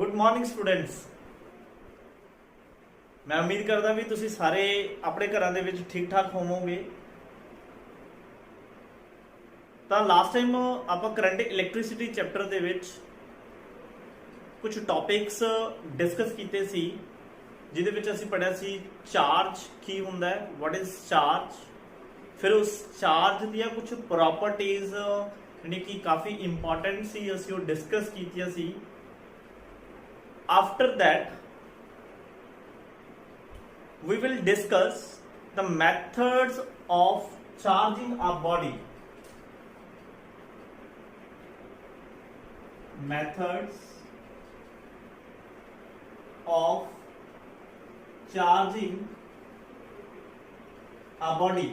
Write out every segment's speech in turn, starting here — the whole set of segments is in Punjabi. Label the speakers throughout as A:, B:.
A: Good morning students. मैं उम्मीद करदा भी तुसी सारे अपने घरां दे विच ठीक ठाक होवोगे। ਤਾਂ ਲਾਸਟ ਟਾਈਮ ਆਪਾਂ ਕਰੰਟ ਇਲੈਕਟ੍ਰਿਸਿਟੀ ਚੈਪਟਰ ਦੇ ਵਿੱਚ ਕੁਝ ਟੌਪਿਕਸ ਡਿਸਕਸ ਕੀਤੇ ਸੀ, ਜਿਹਦੇ ਵਿੱਚ ਅਸੀਂ ਪੜ੍ਹਿਆ ਸੀ ਚਾਰਜ ਕੀ ਹੁੰਦਾ ਹੈ, ਵਾਟ ਇਜ਼ ਚਾਰਜ। ਫਿਰ ਉਸ ਚਾਰਜ ਦੀਆਂ ਕੁਝ ਪ੍ਰੋਪਰਟੀਜ਼ ਜਿਹੜੀ ਕਿ ਕਾਫੀ ਇੰਪੋਰਟੈਂਟ ਸੀ, ਅਸੀਂ ਉਹ ਡਿਸਕਸ ਕੀਤੀਆਂ ਸੀ। After that we will discuss the methods of charging our body. Methods of charging our body.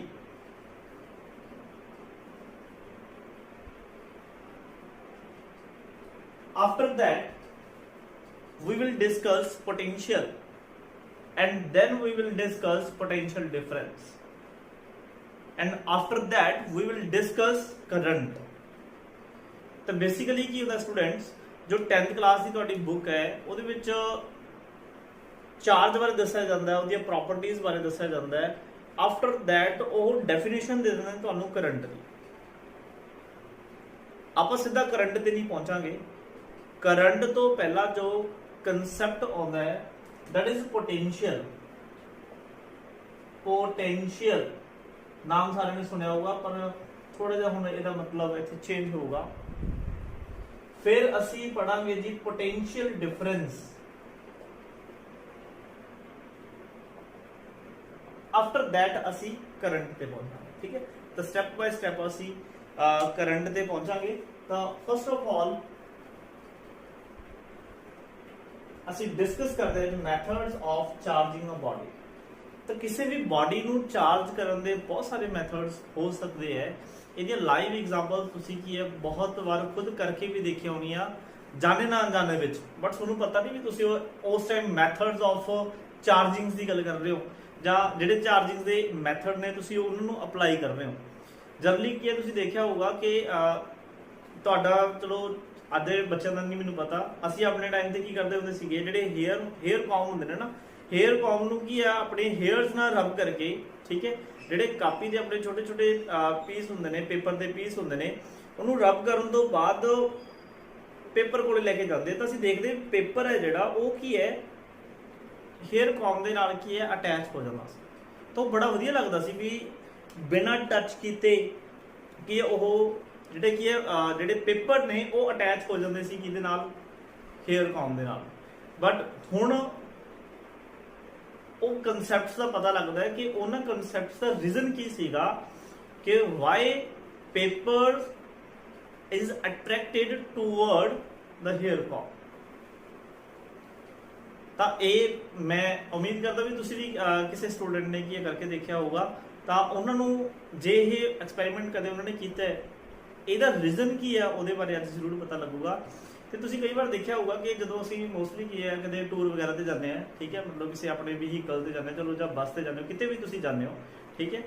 A: After that we will discuss potential, and then we will discuss potential difference, and after that we will discuss current. तो बेसिकली की होता स्टूडेंट्स, जो 10th क्लास की तुहाडी बुक है ਉਹਦੇ ਵਿੱਚ चार्ज बारे दस्सिया जाता है, ਉਹਦੀਆਂ प्रॉपर्टीज बारे दस्सिया जाता है। आफ्टर दैट ਉਹ डेफिनेशन दे ਦਿੰਦੇ ਤੁਹਾਨੂੰ करंट ਦੀ। ਆਪਾਂ ਸਿੱਧਾ करंट ਤੇ ਨਹੀਂ ਪਹੁੰਚਾਂਗੇ। करंट ਤੋਂ ਪਹਿਲਾਂ ਜੋ ਕਨਸੈਪਟ ਆਉਂਦਾ ਹੈ that is potential. potential नाम सारे ने सुनिया होगा, पर थोड़ा जिहा हुण ਇਹਦਾ मतलब ਇੱਥੇ चेंज होगा। फिर ਅਸੀਂ ਪੜਾਂਗੇ जी potential difference। आफ्टर दैट ਅਸੀਂ करंट ਤੇ ਪਹੁੰਚਾਂਗੇ। ठीक है, तो स्टेप बाय स्टेप ਅਸੀਂ करंट ਤੇ ਪਹੁੰਚਾਂਗੇ। ਤਾਂ फर्स्ट ऑफ ऑल ਅਸੀਂ ਡਿਸਕਸ ਕਰਦੇ ਹਾਂ methods of charging a body. ਤਾਂ ਕਿਸੇ ਵੀ ਬਾਡੀ ਨੂੰ ਚਾਰਜ ਕਰਨ ਦੇ ਬਹੁਤ ਸਾਰੇ ਮੈਥਡਸ ਹੋ ਸਕਦੇ ਹੈ। ਇਹਦੀਆਂ ਲਾਈਵ ਐਗਜ਼ਾਮਪਲ ਤੁਸੀਂ ਕੀ ਹੈ ਬਹੁਤ ਵਾਰ ਖੁਦ ਕਰਕੇ ਵੀ ਦੇਖੀ ਹੋਣੀ ਆ, ਜਾਣੇ ਨਾ ਅਣਜਾਣੇ ਵਿੱਚ, ਬਟ ਤੁਹਾਨੂੰ ਪਤਾ ਨਹੀਂ ਵੀ ਤੁਸੀਂ ਉਸ ਟਾਈਮ ਮੈਥਡਸ ਆਫ ਚਾਰਜਿੰਗਸ ਦੀ ਗੱਲ ਕਰ ਰਹੇ ਹੋ, ਜਾਂ ਜਿਹੜੇ ਚਾਰਜਿੰਗ ਦੇ ਮੈਥਡ ਨੇ ਤੁਸੀਂ ਉਹਨਾਂ ਨੂੰ ਅਪਲਾਈ ਕਰ ਰਹੇ ਹੋ। ਜਨਰਲੀ ਕੀ ਹੈ, ਤੁਸੀਂ ਦੇਖਿਆ ਹੋਊਗਾ ਕਿ ਤੁਹਾਡਾ ਚਲੋ ਅੱਜ ਦੇ ਬੱਚਿਆਂ ਦਾ ਨਹੀਂ ਮੈਨੂੰ ਪਤਾ, ਅਸੀਂ ਆਪਣੇ ਟਾਈਮ ਤੇ ਕੀ ਕਰਦੇ ਹੁੰਦੇ ਸੀਗੇ, ਜਿਹੜੇ ਹੇਅਰ ਕੌਮ ਹੁੰਦੇ ਨੇ ਨਾ, ਹੇਅਰ ਕੌਮ ਨੂੰ ਕੀ ਆ ਆਪਣੇ ਹੇਅਰਸ ਨਾਲ ਰਬ ਕਰਕੇ, ਠੀਕ ਹੈ, ਜਿਹੜੇ ਕਾਪੀ ਦੇ ਆਪਣੇ ਛੋਟੇ ਛੋਟੇ ਪੀਸ ਹੁੰਦੇ ਨੇ, ਪੇਪਰ ਦੇ ਪੀਸ ਹੁੰਦੇ ਨੇ, ਉਹਨੂੰ ਰਬ ਕਰਨ ਤੋਂ ਬਾਅਦ ਪੇਪਰ ਕੋਲੇ ਲੈ ਕੇ ਜਾਂਦੇ। ਤਾਂ ਅਸੀਂ ਦੇਖਦੇ ਪੇਪਰ ਹੈ ਜਿਹੜਾ ਉਹ ਕੀ ਹੈ ਹੇਅਰ ਕੌਮ ਦੇ ਨਾਲ ਕੀ ਹੈ ਅਟੈਚ ਹੋ ਜਾਂਦਾ ਸੀ। ਤਾਂ ਉਹ ਬੜਾ ਵਧੀਆ ਲੱਗਦਾ ਸੀ ਵੀ ਬਿਨਾਂ ਟੱਚ ਕੀਤੇ ਕੀ ਉਹ ਜਿਹੜੇ ਕੀ ਹੈ ਜਿਹੜੇ ਪੇਪਰ ਨੇ ਉਹ ਅਟੈਚ ਹੋ ਜਾਂਦੇ ਸੀ ਕਿਹਦੇ ਨਾਲ, ਹੇਅਰ ਕੌਮ ਦੇ ਨਾਲ। ਬਟ ਹੁਣ ਉਹ ਕਨਸੈਪਟਸ ਦਾ ਪਤਾ ਲੱਗਦਾ ਹੈ ਕਿ ਉਹਨਾਂ ਕਨਸੈਪਟਸ ਦਾ ਰੀਜ਼ਨ ਕੀ ਸੀਗਾ ਕਿ why paper is attracted toward the hair comb. ਤਾਂ ਇਹ ਮੈਂ ਉਮੀਦ ਕਰਦਾ ਵੀ ਤੁਸੀਂ ਵੀ ਕਿਸੇ ਸਟੂਡੈਂਟ ਨੇ ਕੀ ਕਰਕੇ ਦੇਖਿਆ ਹੋਊਗਾ, ਤਾਂ ਉਹਨਾਂ ਨੂੰ ਜੇ ਇਹ ਐਕਸਪੈਰੀਮੈਂਟ ਕਦੇ ਉਹਨਾਂ ਨੇ ਕੀਤਾ ਹੈ, ਇਹਦਾ ਰੀਜ਼ਨ ਕੀ ਹੈ ਉਹਦੇ ਬਾਰੇ ਅੱਜ ਜ਼ਰੂਰ ਪਤਾ ਲੱਗੂਗਾ। ਤੇ ਤੁਸੀਂ ਕਈ ਵਾਰ ਦੇਖਿਆ ਹੋਊਗਾ ਕਿ ਜਦੋਂ ਅਸੀਂ ਮੋਸਟਲੀ ਕੀ ਹੈ ਕਦੇ ਟੂਰ ਵਗੈਰਾ ਤੇ ਜਾਂਦੇ ਆ, ਠੀਕ ਹੈ, ਮਤਲਬ ਕਿਸੇ ਆਪਣੇ ਵਹੀਕਲ ਤੇ ਜਾਂਦੇ, ਚਲੋ ਜਾਂ ਬੱਸ ਤੇ ਜਾਂਦੇ ਹੋ, ਕਿਤੇ ਵੀ ਤੁਸੀਂ ਜਾਂਦੇ ਹੋ, ਠੀਕ ਹੈ,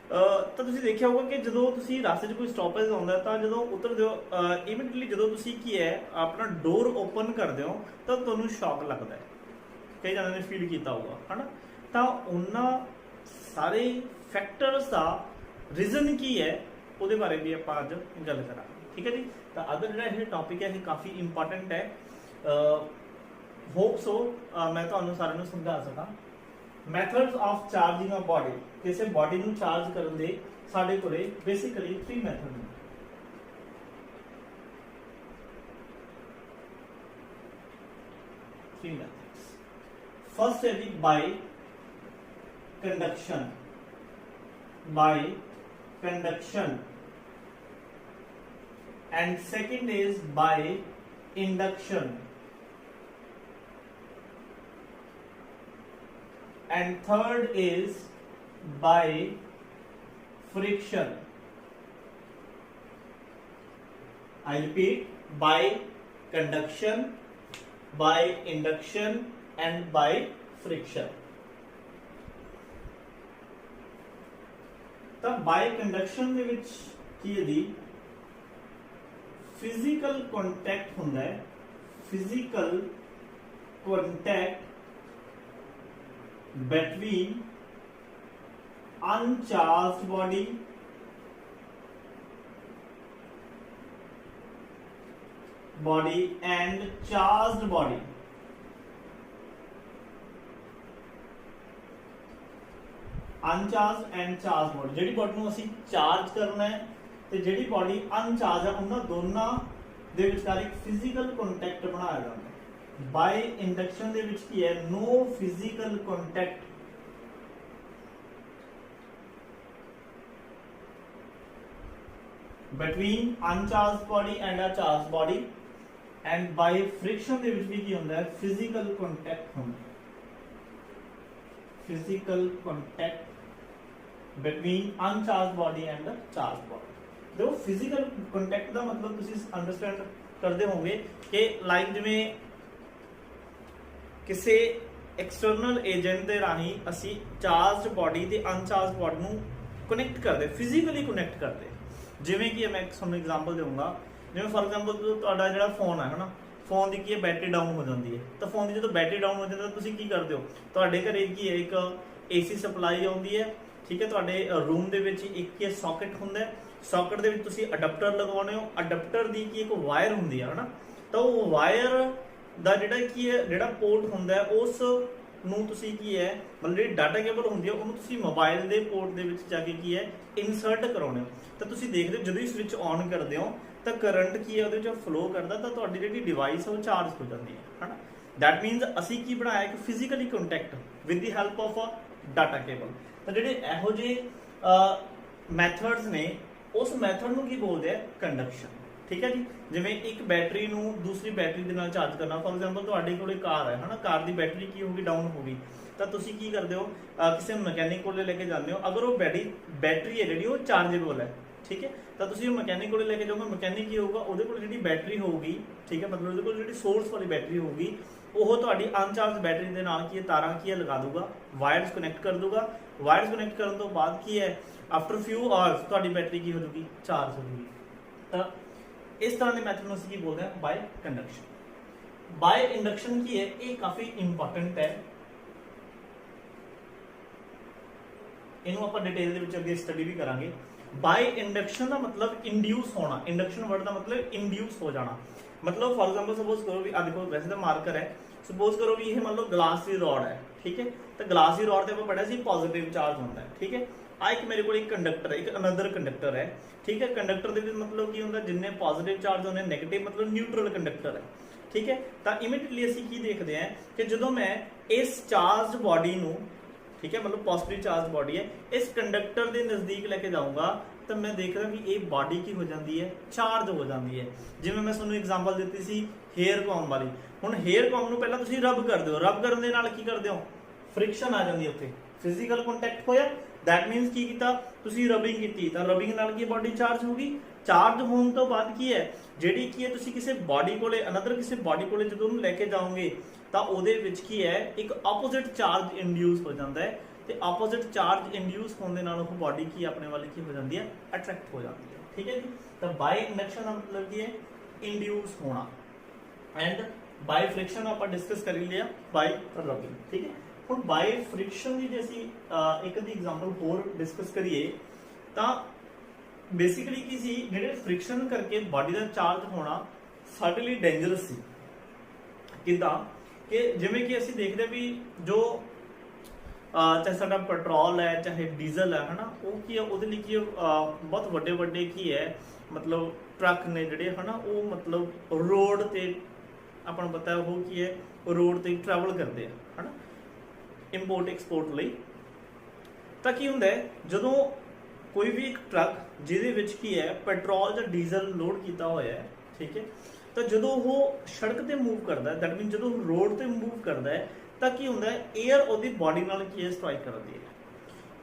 A: ਤਾਂ ਤੁਸੀਂ ਦੇਖਿਆ ਹੋਊਗਾ ਕਿ ਜਦੋਂ ਤੁਸੀਂ ਰਸਤੇ 'ਚ ਕੋਈ ਸਟਾਪੇਜ ਆਉਂਦਾ ਤਾਂ ਜਦੋਂ ਉਤਰਦੇ ਹੋ, ਇਮੀਡੀਏਟਲੀ ਜਦੋਂ ਤੁਸੀਂ ਕੀ ਹੈ ਆਪਣਾ ਡੋਰ ਓਪਨ ਕਰਦੇ ਹੋ ਤਾਂ ਤੁਹਾਨੂੰ ਸ਼ੌਕ ਲੱਗਦਾ ਹੈ। ਕਈ ਜਣਿਆਂ ਨੇ ਫੀਲ ਕੀਤਾ ਹੋਊਗਾ, ਹੈ ਨਾ। ਤਾਂ ਉਹਨਾਂ ਸਾਰੇ ਫੈਕਟਰਸ ਦਾ ਰੀਜ਼ਨ ਕੀ ਹੈ ਉਹਦੇ ਬਾਰੇ ਵੀ ਆਪਾਂ ਅੱਜ ਗੱਲ ਕਰਾਂਗੇ। ਠੀਕ ਹੈ ਜੀ। ਤਾਂ ਅੱਜ ਜਿਹੜਾ ਇਹ ਟੌਪਿਕ ਹੈ ਇਹ ਕਾਫੀ ਇੰਪੋਰਟੈਂਟ ਹੈ। ਹੋਪ ਸੋ ਮੈਂ ਤੁਹਾਨੂੰ ਸਾਰਿਆਂ ਨੂੰ ਸਮਝਾ ਸਕਾਂ। Methods of charging a body, ਕਿਸੇ ਬਾਡੀ ਨੂੰ ਚਾਰਜ ਕਰਨ ਦੇ ਸਾਡੇ ਕੋਲੇ ਬੇਸਿਕਲੀ 3 ਮੈਥਡ ਨੇ। फर्स्ट है जी by conduction, and second is by induction, and third is by friction. I repeat, by conduction, by induction and by friction. ਤਾਂ ਬਾਈ ਕੰਡਕਸ਼ਨ ਦੇ ਵਿੱਚ ਕੀ ਹੈ ਜੀ, ਫਿਜ਼ੀਕਲ ਕੰਟੈਕਟ ਹੁੰਦਾ ਹੈ, physical contact between uncharged body and charged body. अनचार्ज and charge body, ਜਿਹੜੀ ਬॉडी ਨੂੰ ਅਸੀਂ ਚਾਰਜ ਕਰਨਾ ਹੈ ਤੇ ਜਿਹੜੀ ਬॉडी ਅਨਚਾਰਜ ਹੈ ਉਹਨਾਂ ਦੋਨਾਂ ਦੇ ਵਿਚਕਾਰ ਇੱਕ ਫਿਜ਼ੀਕਲ ਕੰਟੈਕਟ ਬਣਾਇਆ ਜਾਂਦਾ ਹੈ। ਬਾਈ ਇੰਡਕਸ਼ਨ ਦੇ ਵਿੱਚ ਕੀ ਹੈ, no physical contact between uncharge body and a charge body, and by friction ਦੇ ਵਿੱਚ ਵੀ ਕੀ ਹੁੰਦਾ ਹੈ, ਫਿਜ਼ੀਕਲ ਕੰਟੈਕਟ ਹੁੰਦਾ ਹੈ। Physical contact between uncharged body and the charged body। देखो फिजिकल कंटैक्ट ਦਾ ਮਤਲਬ ਤੁਸੀਂ ਅੰਡਰਸਟੈਂਡ ਕਰਦੇ ਹੋਵੋਗੇ ਕਿ ਲਾਈਕ ਜਿਵੇਂ ਕਿਸੇ ਐਕਸਟਰਨਲ ਏਜੰਟ ਦੇ ਰਾਹੀਂ ਅਸੀਂ ਚਾਰਜਡ ਬਾਡੀ ਤੇ ਅਨਚਾਰਜਡ ਬਾਡੀ ਨੂੰ ਕਨੈਕਟ ਕਰਦੇ, ਫਿਜ਼ੀਕਲੀ ਕਨੈਕਟ ਕਰਦੇ। ਜਿਵੇਂ ਕਿ ਮੈਂ ਤੁਹਾਨੂੰ ਐਗਜ਼ਾਮਪਲ ਦੇਵਾਂਗਾ, ਜਿਵੇਂ ਫॉर ਐਗਜ਼ਾਮਪਲ ਤੁਹਾਡਾ ਜਿਹੜਾ ਫੋਨ ਹੈ ਹਨਾ, ਫੋਨ ਦੀ ਕੀ ਹੈ, ਬੈਟਰੀ ਡਾਊਨ ਹੋ ਜਾਂਦੀ ਹੈ। ਤਾਂ ਫੋਨ ਦੀ ਜਦੋਂ ਬੈਟਰੀ ਡਾਊਨ ਹੋ ਜਾਂਦੀ ਹੈ ਤੁਸੀਂ ਕੀ ਕਰਦੇ ਹੋ, ਤੁਹਾਡੇ ਘਰੇ ਕੀ ਹੈ, ਇੱਕ ਏਸੀ ਸਪਲਾਈ ਆਉਂਦੀ ਹੈ, ਠੀਕ ਹੈ। ਤੁਹਾਡੇ ਰੂਮ ਦੇ ਵਿੱਚ ਇੱਕ ਸੌਕਟ ਹੁੰਦਾ ਹੈ, ਸੌਕਟ ਦੇ ਵਿੱਚ ਤੁਸੀਂ ਅਡਾਪਟਰ ਲਗਾਉਣੇ ਹੋ, ਅਡਾਪਟਰ ਦੀ ਕੀ ਇੱਕ ਵਾਇਰ ਹੁੰਦੀ ਹੈ ਹਨਾ। ਤਾਂ ਉਹ ਵਾਇਰ ਦਾ ਜਿਹੜਾ ਕੀ ਹੈ, ਜਿਹੜਾ ਪੋਰਟ ਹੁੰਦਾ ਹੈ ਉਸ ਨੂੰ ਤੁਸੀਂ ਕੀ ਹੈ, ਮਤਲਬ ਜਿਹੜੀ ਡਾਟਾ ਕੇਬਲ ਹੁੰਦੀ ਹੈ ਉਹਨੂੰ ਤੁਸੀਂ ਮੋਬਾਈਲ ਦੇ ਪੋਰਟ ਦੇ ਵਿੱਚ ਜਾ ਕੇ ਕੀ ਹੈ, ਇਨਸਰਟ ਕਰਾਉਣੇ ਹੋ। ਤਾਂ ਤੁਸੀਂ ਦੇਖਦੇ ਹੋ ਜਦੋਂ ਹੀ ਸਵਿਚ ਔਨ ਕਰਦੇ ਹੋ ਤਾਂ ਕਰੰਟ ਕੀ ਹੈ ਉਹਦੇ ਵਿੱਚ ਫਲੋ ਕਰਦਾ, ਤਾਂ ਤੁਹਾਡੀ ਜਿਹੜੀ ਡਿਵਾਈਸ ਉਹ ਚਾਰਜ ਹੋ ਜਾਂਦੀ ਹੈ ਹਨਾ। ਦੈਟ ਮੀਨਸ ਅਸੀਂ ਕੀ ਬਣਾਇਆ, ਇੱਕ physically contact with the help of a data cable. ਤਾਂ ਜਿਹੜੇ ਇਹੋ ਜਿਹੇ ਮੈਥਡਸ ਨੇ ਉਸ ਮੈਥਡ ਨੂੰ ਕੀ ਬੋਲਦੇ ਆ, ਕੰਡਕਸ਼ਨ, ਠੀਕ ਹੈ ਜੀ। ਜਿਵੇਂ ਇੱਕ ਬੈਟਰੀ ਨੂੰ ਦੂਸਰੀ ਬੈਟਰੀ ਦੇ ਨਾਲ ਚਾਰਜ ਕਰਨਾ, ਫॉर ਐਗਜ਼ਾਮਪਲ ਤੁਹਾਡੇ ਕੋਲੇ ਕਾਰ ਹੈ ਹਨਾ, ਕਾਰ ਦੀ ਬੈਟਰੀ ਕੀ ਹੋ ਗਈ, ਡਾਊਨ ਹੋ ਗਈ, ਤਾਂ ਤੁਸੀਂ ਕੀ ਕਰਦੇ ਹੋ, ਕਿਸੇ ਮਕੈਨਿਕ ਕੋਲੇ ਲੈ ਕੇ ਜਾਂਦੇ ਹੋ। ਅਗਰ ਉਹ ਬੈਟਰੀ ਹੈ ਜਿਹੜੀ ਉਹ ਚਾਰਜੇਬਲ ਹੈ, ਠੀਕ ਹੈ, ਤਾਂ ਤੁਸੀਂ ਉਹ ਮਕੈਨਿਕ ਕੋਲੇ ਲੈ ਕੇ ਜਾਓਗੇ। ਮਕੈਨਿਕ ਕੀ ਹੋਊਗਾ, ਉਹਦੇ ਕੋਲ ਜਿਹੜੀ ਬੈਟਰੀ ਹੋਊਗੀ, ਠੀਕ ਹੈ, ਮਤਲਬ ਉਹਦੇ ਕੋਲ ਜਿਹੜੀ ਸੋਰਸ ਵਾਲੀ ਬੈਟਰੀ ਹੋਊਗੀ ਉਹ ਤੁਹਾਡੀ ਅਨਚਾਰਜ ਬੈਟਰੀ ਦੇ ਨਾਲ ਕੀ ਹੈ, ਤਾਰਾਂ ਕੀ ਹੈ ਲਗਾ ਦੂਗਾ, ਵਾਇਰਸ ਕਨੈਕਟ ਕਰ ਦੂਗਾ। ਵਾਇਰਸ ਕਨੈਕਟ ਕਰਨ ਤੋਂ ਬਾਅਦ ਕੀ ਹੈ, ਆਫਟਰ ਫਿਊ ਆਵਰਸ ਤੁਹਾਡੀ ਬੈਟਰੀ ਕੀ ਹੋ ਜੂਗੀ, ਚਾਰਜ ਹੋ ਜੂਗੀ। ਤਾਂ ਇਸ ਤਰ੍ਹਾਂ ਦੇ ਮੈਥਡ ਨੂੰ ਅਸੀਂ ਕੀ ਬੋਲਦੇ ਹਾਂ, ਬਾਈ ਕੰਡਕਸ਼ਨ। ਬਾਈ ਇੰਡਕਸ਼ਨ ਕੀ ਹੈ, ਇਹ ਕਾਫੀ ਇੰਪੋਰਟੈਂਟ ਹੈ, ਇਹਨੂੰ ਆਪਾਂ ਡਿਟੇਲ ਦੇ ਵਿੱਚ ਅੱਗੇ ਸਟੱਡੀ ਵੀ ਕਰਾਂਗੇ। ਬਾਈ ਇੰਡਕਸ਼ਨ ਦਾ ਮਤਲਬ ਇੰਡਿਊਸ ਹੋਣਾ, ਇੰਡਕਸ਼ਨ ਵਰਡ ਦਾ ਮਤਲਬ ਇੰਡਿਊਸ ਹੋ ਜਾਣਾ। ਮਤਲਬ ਫॉर एग्जांपल ਸਪੋਜ਼ ਕਰੋ ਵੀ ਆ ਦੇਖੋ ਵੈਸੇ ਤਾਂ ਮਾਰਕਰ ਹੈ, ਸਪੋਜ਼ ਕਰੋ ਵੀ ਇਹ ਮੰਨ ਲਓ ਗਲਾਸ ਦੀ ਰੋਡ ਹੈ, ਠੀਕ ਹੈ। ਤਾਂ ਗਲਾਸ ਦੀ ਰੋਡ ਤੇ ਆਪਾਂ ਪੜਿਆ ਸੀ ਪੋਜ਼ਿਟਿਵ ਚਾਰਜ ਹੁੰਦਾ ਹੈ, ਠੀਕ ਹੈ। ਆ ਇੱਕ ਮੇਰੇ ਕੋਲ ਇੱਕ ਕੰਡਕਟਰ ਹੈ, ਇੱਕ ਅਨਦਰ ਕੰਡਕਟਰ ਹੈ, ਠੀਕ ਹੈ। ਕੰਡਕਟਰ ਦੇ ਵਿੱਚ ਮਤਲਬ ਕੀ ਹੁੰਦਾ, ਜਿੰਨੇ ਪੋਜ਼ਿਟਿਵ ਚਾਰਜ ਹੁੰਦੇ, ਨੈਗੇਟਿਵ ਮਤਲਬ ਨਿਊਟਰਲ ਕੰਡਕਟਰ ਹੈ, ਠੀਕ ਹੈ। ਤਾਂ ਇਮੀਡੀਏਟਲੀ ਅਸੀਂ ਕੀ ਦੇਖਦੇ ਹਾਂ ਕਿ ਜਦੋਂ ਮੈਂ ਇਸ ਚਾਰਜਡ ਬਾਡੀ ਨੂੰ, ਠੀਕ ਹੈ, ਮਤਲਬ ਪੋਜ਼ਿਟਿਵ ਚਾਰਜ ਬਾਡੀ ਹੈ, ਇਸ ਕੰਡਕਟਰ ਦੇ ਨਜ਼ਦੀਕ ਲੈ ਕੇ ਜਾਊਂਗਾ ਤਾਂ ਮੈਂ ਦੇਖਦਾ ਵੀ ਇਹ ਬਾਡੀ ਕੀ ਹੋ ਜਾਂਦੀ ਹੈ, ਚਾਰਜ ਹੋ ਜਾਂਦੀ ਹੈ। ਜਿਵੇਂ ਮੈਂ ਤੁਹਾਨੂੰ ਐਗਜ਼ਾਮਪਲ ਦਿੱਤੀ ਸੀ ਹੇਅਰ ਕੌਮ ਵਾਲੀ। ਹੁਣ ਹੇਅਰ ਕੌਮ ਨੂੰ ਪਹਿਲਾਂ ਤੁਸੀਂ ਰਬ ਕਰਦੇ ਹੋ, ਰਬ ਕਰਨ ਦੇ ਨਾਲ ਕੀ ਕਰਦੇ ਹੋ, ਫ੍ਰਿਕਸ਼ਨ ਆ ਜਾਂਦੀ ਹੈ, ਉੱਥੇ ਫਿਜ਼ੀਕਲ ਕੰਟੈਕਟ ਹੋਇਆ। ਦੈਟ ਮੀਨਸ ਕੀ ਕੀਤਾ, ਤੁਸੀਂ ਰਬਿੰਗ ਕੀਤੀ, ਤਾਂ ਰਬਿੰਗ ਨਾਲ ਕੀ ਬਾਡੀ ਚਾਰਜ ਹੋ ਗਈ। ਚਾਰਜ ਹੋਣ ਤੋਂ ਬਾਅਦ ਕੀ ਹੈ, ਜਿਹੜੀ ਕੀ ਹੈ ਤੁਸੀਂ ਕਿਸੇ ਬਾਡੀ ਕੋਲੇ, ਅਨਦਰ ਕਿਸੇ ਬਾਡੀ ਕੋਲੇ ਜਦੋਂ ਉਹਨੂੰ ਲੈ ਕੇ ਜਾਓਗੇ ਤਾਂ ਉਹਦੇ ਵਿੱਚ ਕੀ ਹੈ, ਇੱਕ ਆਪੋਜ਼ਿਟ ਚਾਰਜ ਇੰਡਿਊਸ ਹੋ ਜਾਂਦਾ ਹੈ। ਤੇ ਆਪੋਜ਼ਿਟ ਚਾਰਜ ਇੰਡਿਊਸ ਹੋਣ ਦੇ ਨਾਲ ਉਹ ਬਾਡੀ ਕੀ ਆਪਣੇ ਵੱਲ ਕੀ ਹੋ ਜਾਂਦੀ ਹੈ, ਅਟਰੈਕਟ ਹੋ ਜਾਂਦੀ ਹੈ, ਠੀਕ ਹੈ ਜੀ। ਤਾਂ ਬਾਈ ਇੰਡਕਸ਼ਨ ਦਾ ਮਤਲਬ ਕੀ ਹੈ, ਇੰਡਿਊਸ ਹੋਣਾ। ਐਂਡ ਬਾਈ ਫ੍ਰਿਕਸ਼ਨ ਆਪਾਂ ਡਿਸਕਸ ਕਰ ਲਿਆ, ਬਾਈ ਰਬਿੰਗ, ਠੀਕ ਹੈ। ਹੁਣ ਬਾਈ ਫ੍ਰਿਕਸ਼ਨ ਦੀ ਜੇ ਅਸੀਂ ਇੱਕ ਦੀ ਐਗਜ਼ਾਮਪਲ ਹੋਰ ਡਿਸਕਸ ਕਰੀਏ ਤਾਂ ਬੇਸਿਕਲੀ ਕੀ ਸੀ, ਜਿਹੜੇ ਫ੍ਰਿਕਸ਼ਨ ਕਰਕੇ ਬਾਡੀ ਦਾ ਚਾਰਜ ਹੋਣਾ ਸਾਡੇ ਲਈ ਡੇਂਜਰਸ ਸੀ। ਕਿੱਦਾਂ ਕਿ ਜਿਵੇਂ ਕਿ ਅਸੀਂ ਦੇਖਦੇ ਵੀ ਜੋ ਚਾਹੇ ਸਾਡਾ ਪੈਟਰੋਲ ਹੈ ਚਾਹੇ ਡੀਜ਼ਲ ਹੈ ਹਨਾ, ਉਹ ਕੀ ਹੈ, ਉਹਦੇ ਲਈ ਕੀ ਬਹੁਤ ਵੱਡੇ ਵੱਡੇ ਕੀ ਹੈ, ਮਤਲਬ ਟਰੱਕ ਨੇ ਜਿਹੜੇ ਹਨਾ, ਉਹ ਮਤਲਬ ਰੋਡ ਤੇ ਆਪਾਂ ਨੂੰ ਪਤਾ ਉਹ ਕੀ ਹੈ, ਰੋਡ ਤੇ ਟਰੈਵਲ ਕਰਦੇ ਆ ਹਨਾ, ਇੰਪੋਰਟ ਐਕਸਪੋਰਟ ਲਈ। ਤਾਂ ਕੀ ਹੁੰਦਾ ਹੈ, ਜਦੋਂ ਕੋਈ ਵੀ ਇੱਕ ਟਰੱਕ ਜਿਹਦੇ ਵਿੱਚ ਕੀ ਹੈ ਪੈਟਰੋਲ ਜਾਂ ਡੀਜ਼ਲ ਲੋਡ ਕੀਤਾ ਹੋਇਆ ਹੈ, ਠੀਕ ਹੈ, ਤਾਂ ਜਦੋਂ ਉਹ ਸੜਕ ਤੇ ਮੂਵ ਕਰਦਾ, ਦੈਟ ਮੀਨ ਜਦੋਂ ਰੋਡ ਤੇ ਮੂਵ ਕਰਦਾ ਹੈ ਤਾਂ ਕੀ ਹੁੰਦਾ ਹੈ, 에ਅਰ ਉਹਦੀ ਬਾਡੀ ਨਾਲ ਕੀ ਹੈ, ਸਟ੍ਰਾਈਕ ਕਰਦੀ ਹੈ।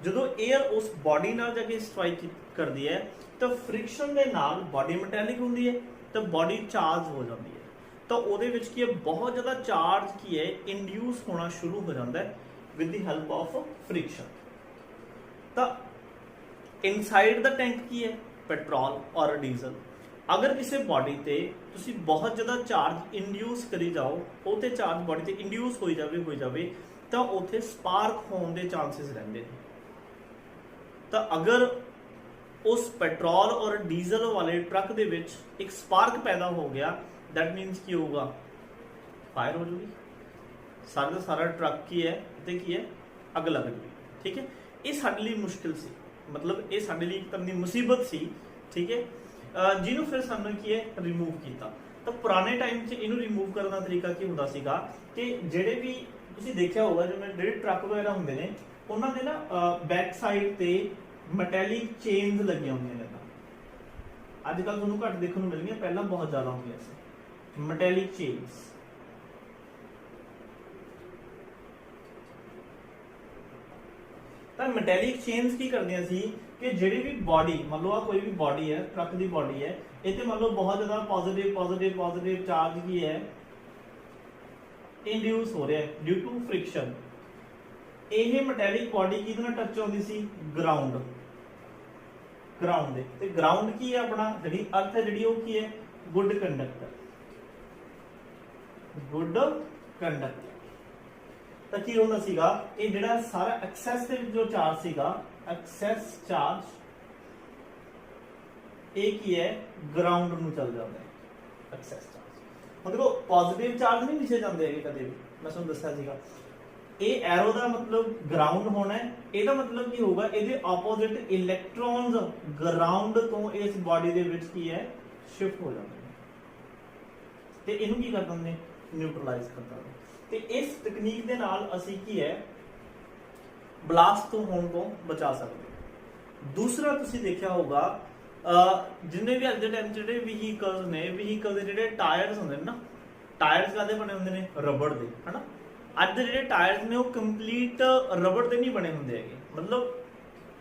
A: ਜਦੋਂ 에ਅਰ ਉਸ ਬਾਡੀ ਨਾਲ ਜਾ ਕੇ ਸਟ੍ਰਾਈਕ ਕਰਦੀ ਹੈ ਤਾਂ ਫ੍ਰਿਕਸ਼ਨ ਦੇ ਨਾਲ ਬਾਡੀ ਮੈਟੈਲਿਕ ਹੁੰਦੀ ਹੈ ਤਾਂ ਬਾਡੀ ਚਾਰਜ ਹੋ ਜਾਂਦੀ ਹੈ। ਤਾਂ ਉਹਦੇ ਵਿੱਚ ਕੀ ਹੈ, ਬਹੁਤ ਜ਼ਿਆਦਾ ਚਾਰਜ ਕੀ ਹੈ, ਇੰਡਿਊਸ ਹੋਣਾ ਸ਼ੁਰੂ ਹੋ ਜਾਂਦਾ ਹੈ with the help of friction. ਤਾਂ ਇਨਸਾਈਡ ਦਾ ਟੈਂਕ ਕੀ ਹੈ, ਪੈਟਰੋਲ ਔਰ ਡੀਜ਼ਲ। अगर किसी बॉडी ते तुसी बहुत ज़्यादा चार्ज इंड्यूस करी जाओ, वो ते चार्ज बॉडी ते इंड्यूस हो जाए तो उत्थे स्पार्क होने के चांसिस रहते हैं। तो अगर उस पेट्रोल और डीजल वाले ट्रक दे विच एक स्पार्क पैदा हो गया, दैट मीनस की होगा फायर हो जाएगी, सारा का सारा ट्रक की है ते की है अग लग जाएगी। ठीक है, ये साडे लई मुश्किल सी, मतलब ये साडे लई एक तरह की मुसीबत सी। ठीक है, जिन्हों फिर सानू की है रिमूव किया। तो पुराने टाइम से इनू रिमूव करने का तरीका की होंदा सीगा कि जेडे भी तुसीं देखिया होगा जिवें जेडे ट्रक वगैरह होंदे ने उन्हां दे ना बैक साइड ते मैटैलिक चेन्स लगियां होंदियां ने। अजकल तुहानूं घट देखण नूं मिलणगीਆਂ, पहलां बहुत ज़्यादा होंदियां सी मैटैलिक चेन्स। तो मैटैलिक चेन्स की करदियां सी कि ਜਿਹੜੀ भी बॉडी मान लो कोई भी बॉडी है, ट्रक की बॉडी है, ये मान लो बहुत ज़्यादा पॉजिटिव चार्ज की है इंड्यूस हो रहा है ड्यू टू फ्रिक्शन। यह मैटैलिक बॉडी किहदे नाल टच होंदी सी? ग्राउंड दे। ते ग्राउंड की है अपना जिहड़ी अर्थ है जिहड़ी की है गुड कंडक्टर। तो की होंदा सीगा ये जिहड़ा सारा एक्सेस दे विच जो चार्ज सीगा, एक्सेस चार्ज ये की है ग्राउंड नूं चल जाता है। एक्सेस चार्ज मतलब पॉजिटिव चार्ज नहीं नीचे जाते हैं कदे भी, मैं तुहानूं दस्सिया सीगा। ये एरो का मतलब ग्राउंड होना है, ਇਹਦਾ मतलब की होगा ਇਹਦੇ ऑपोजिट इलैक्ट्रॉन्स ग्राउंड तो इस बॉडी ਦੇ ਵਿੱਚ ਕੀ ਹੈ शिफ्ट हो जाते हैं ਤੇ ਇਹਨੂੰ ਕੀ ਕਰ ਦਿੰਦੇ न्यूट्रलाइज कर दिंਦੇ। ਤੇ ਇਸ ਤਕਨੀਕ ਦੇ ਨਾਲ ਅਸੀਂ ਕੀ ਹੈ ਬਲਾਸਟ ਤੋਂ ਹੋਣ ਤੋਂ ਬਚਾ ਸਕਦੇ। दूसरा ਤੁਸੀਂ ਦੇਖਿਆ ਹੋਗਾ जिन्ने भी अज के टाइम ਜਿਹੜੇ ਵਹੀਕਲਸ ਨੇ, ਵਹੀਕਲ ਦੇ ਜਿਹੜੇ ਟਾਇਰਸ ਹੁੰਦੇ ਨੇ ਨਾ, ਟਾਇਰਸ ਕਾਦੇ ਬਣੇ ਹੁੰਦੇ ਨੇ? ਰਬੜ ਦੇ, ਹਨਾ। ਅੱਜ ਦੇ ਜਿਹੜੇ ਟਾਇਰਸ ਨੇ ਉਹ ਕੰਪਲੀਟ ਰਬੜ ਦੇ ਨਹੀਂ ਬਣੇ ਹੁੰਦੇ ਹੈਗੇ, ਮਤਲਬ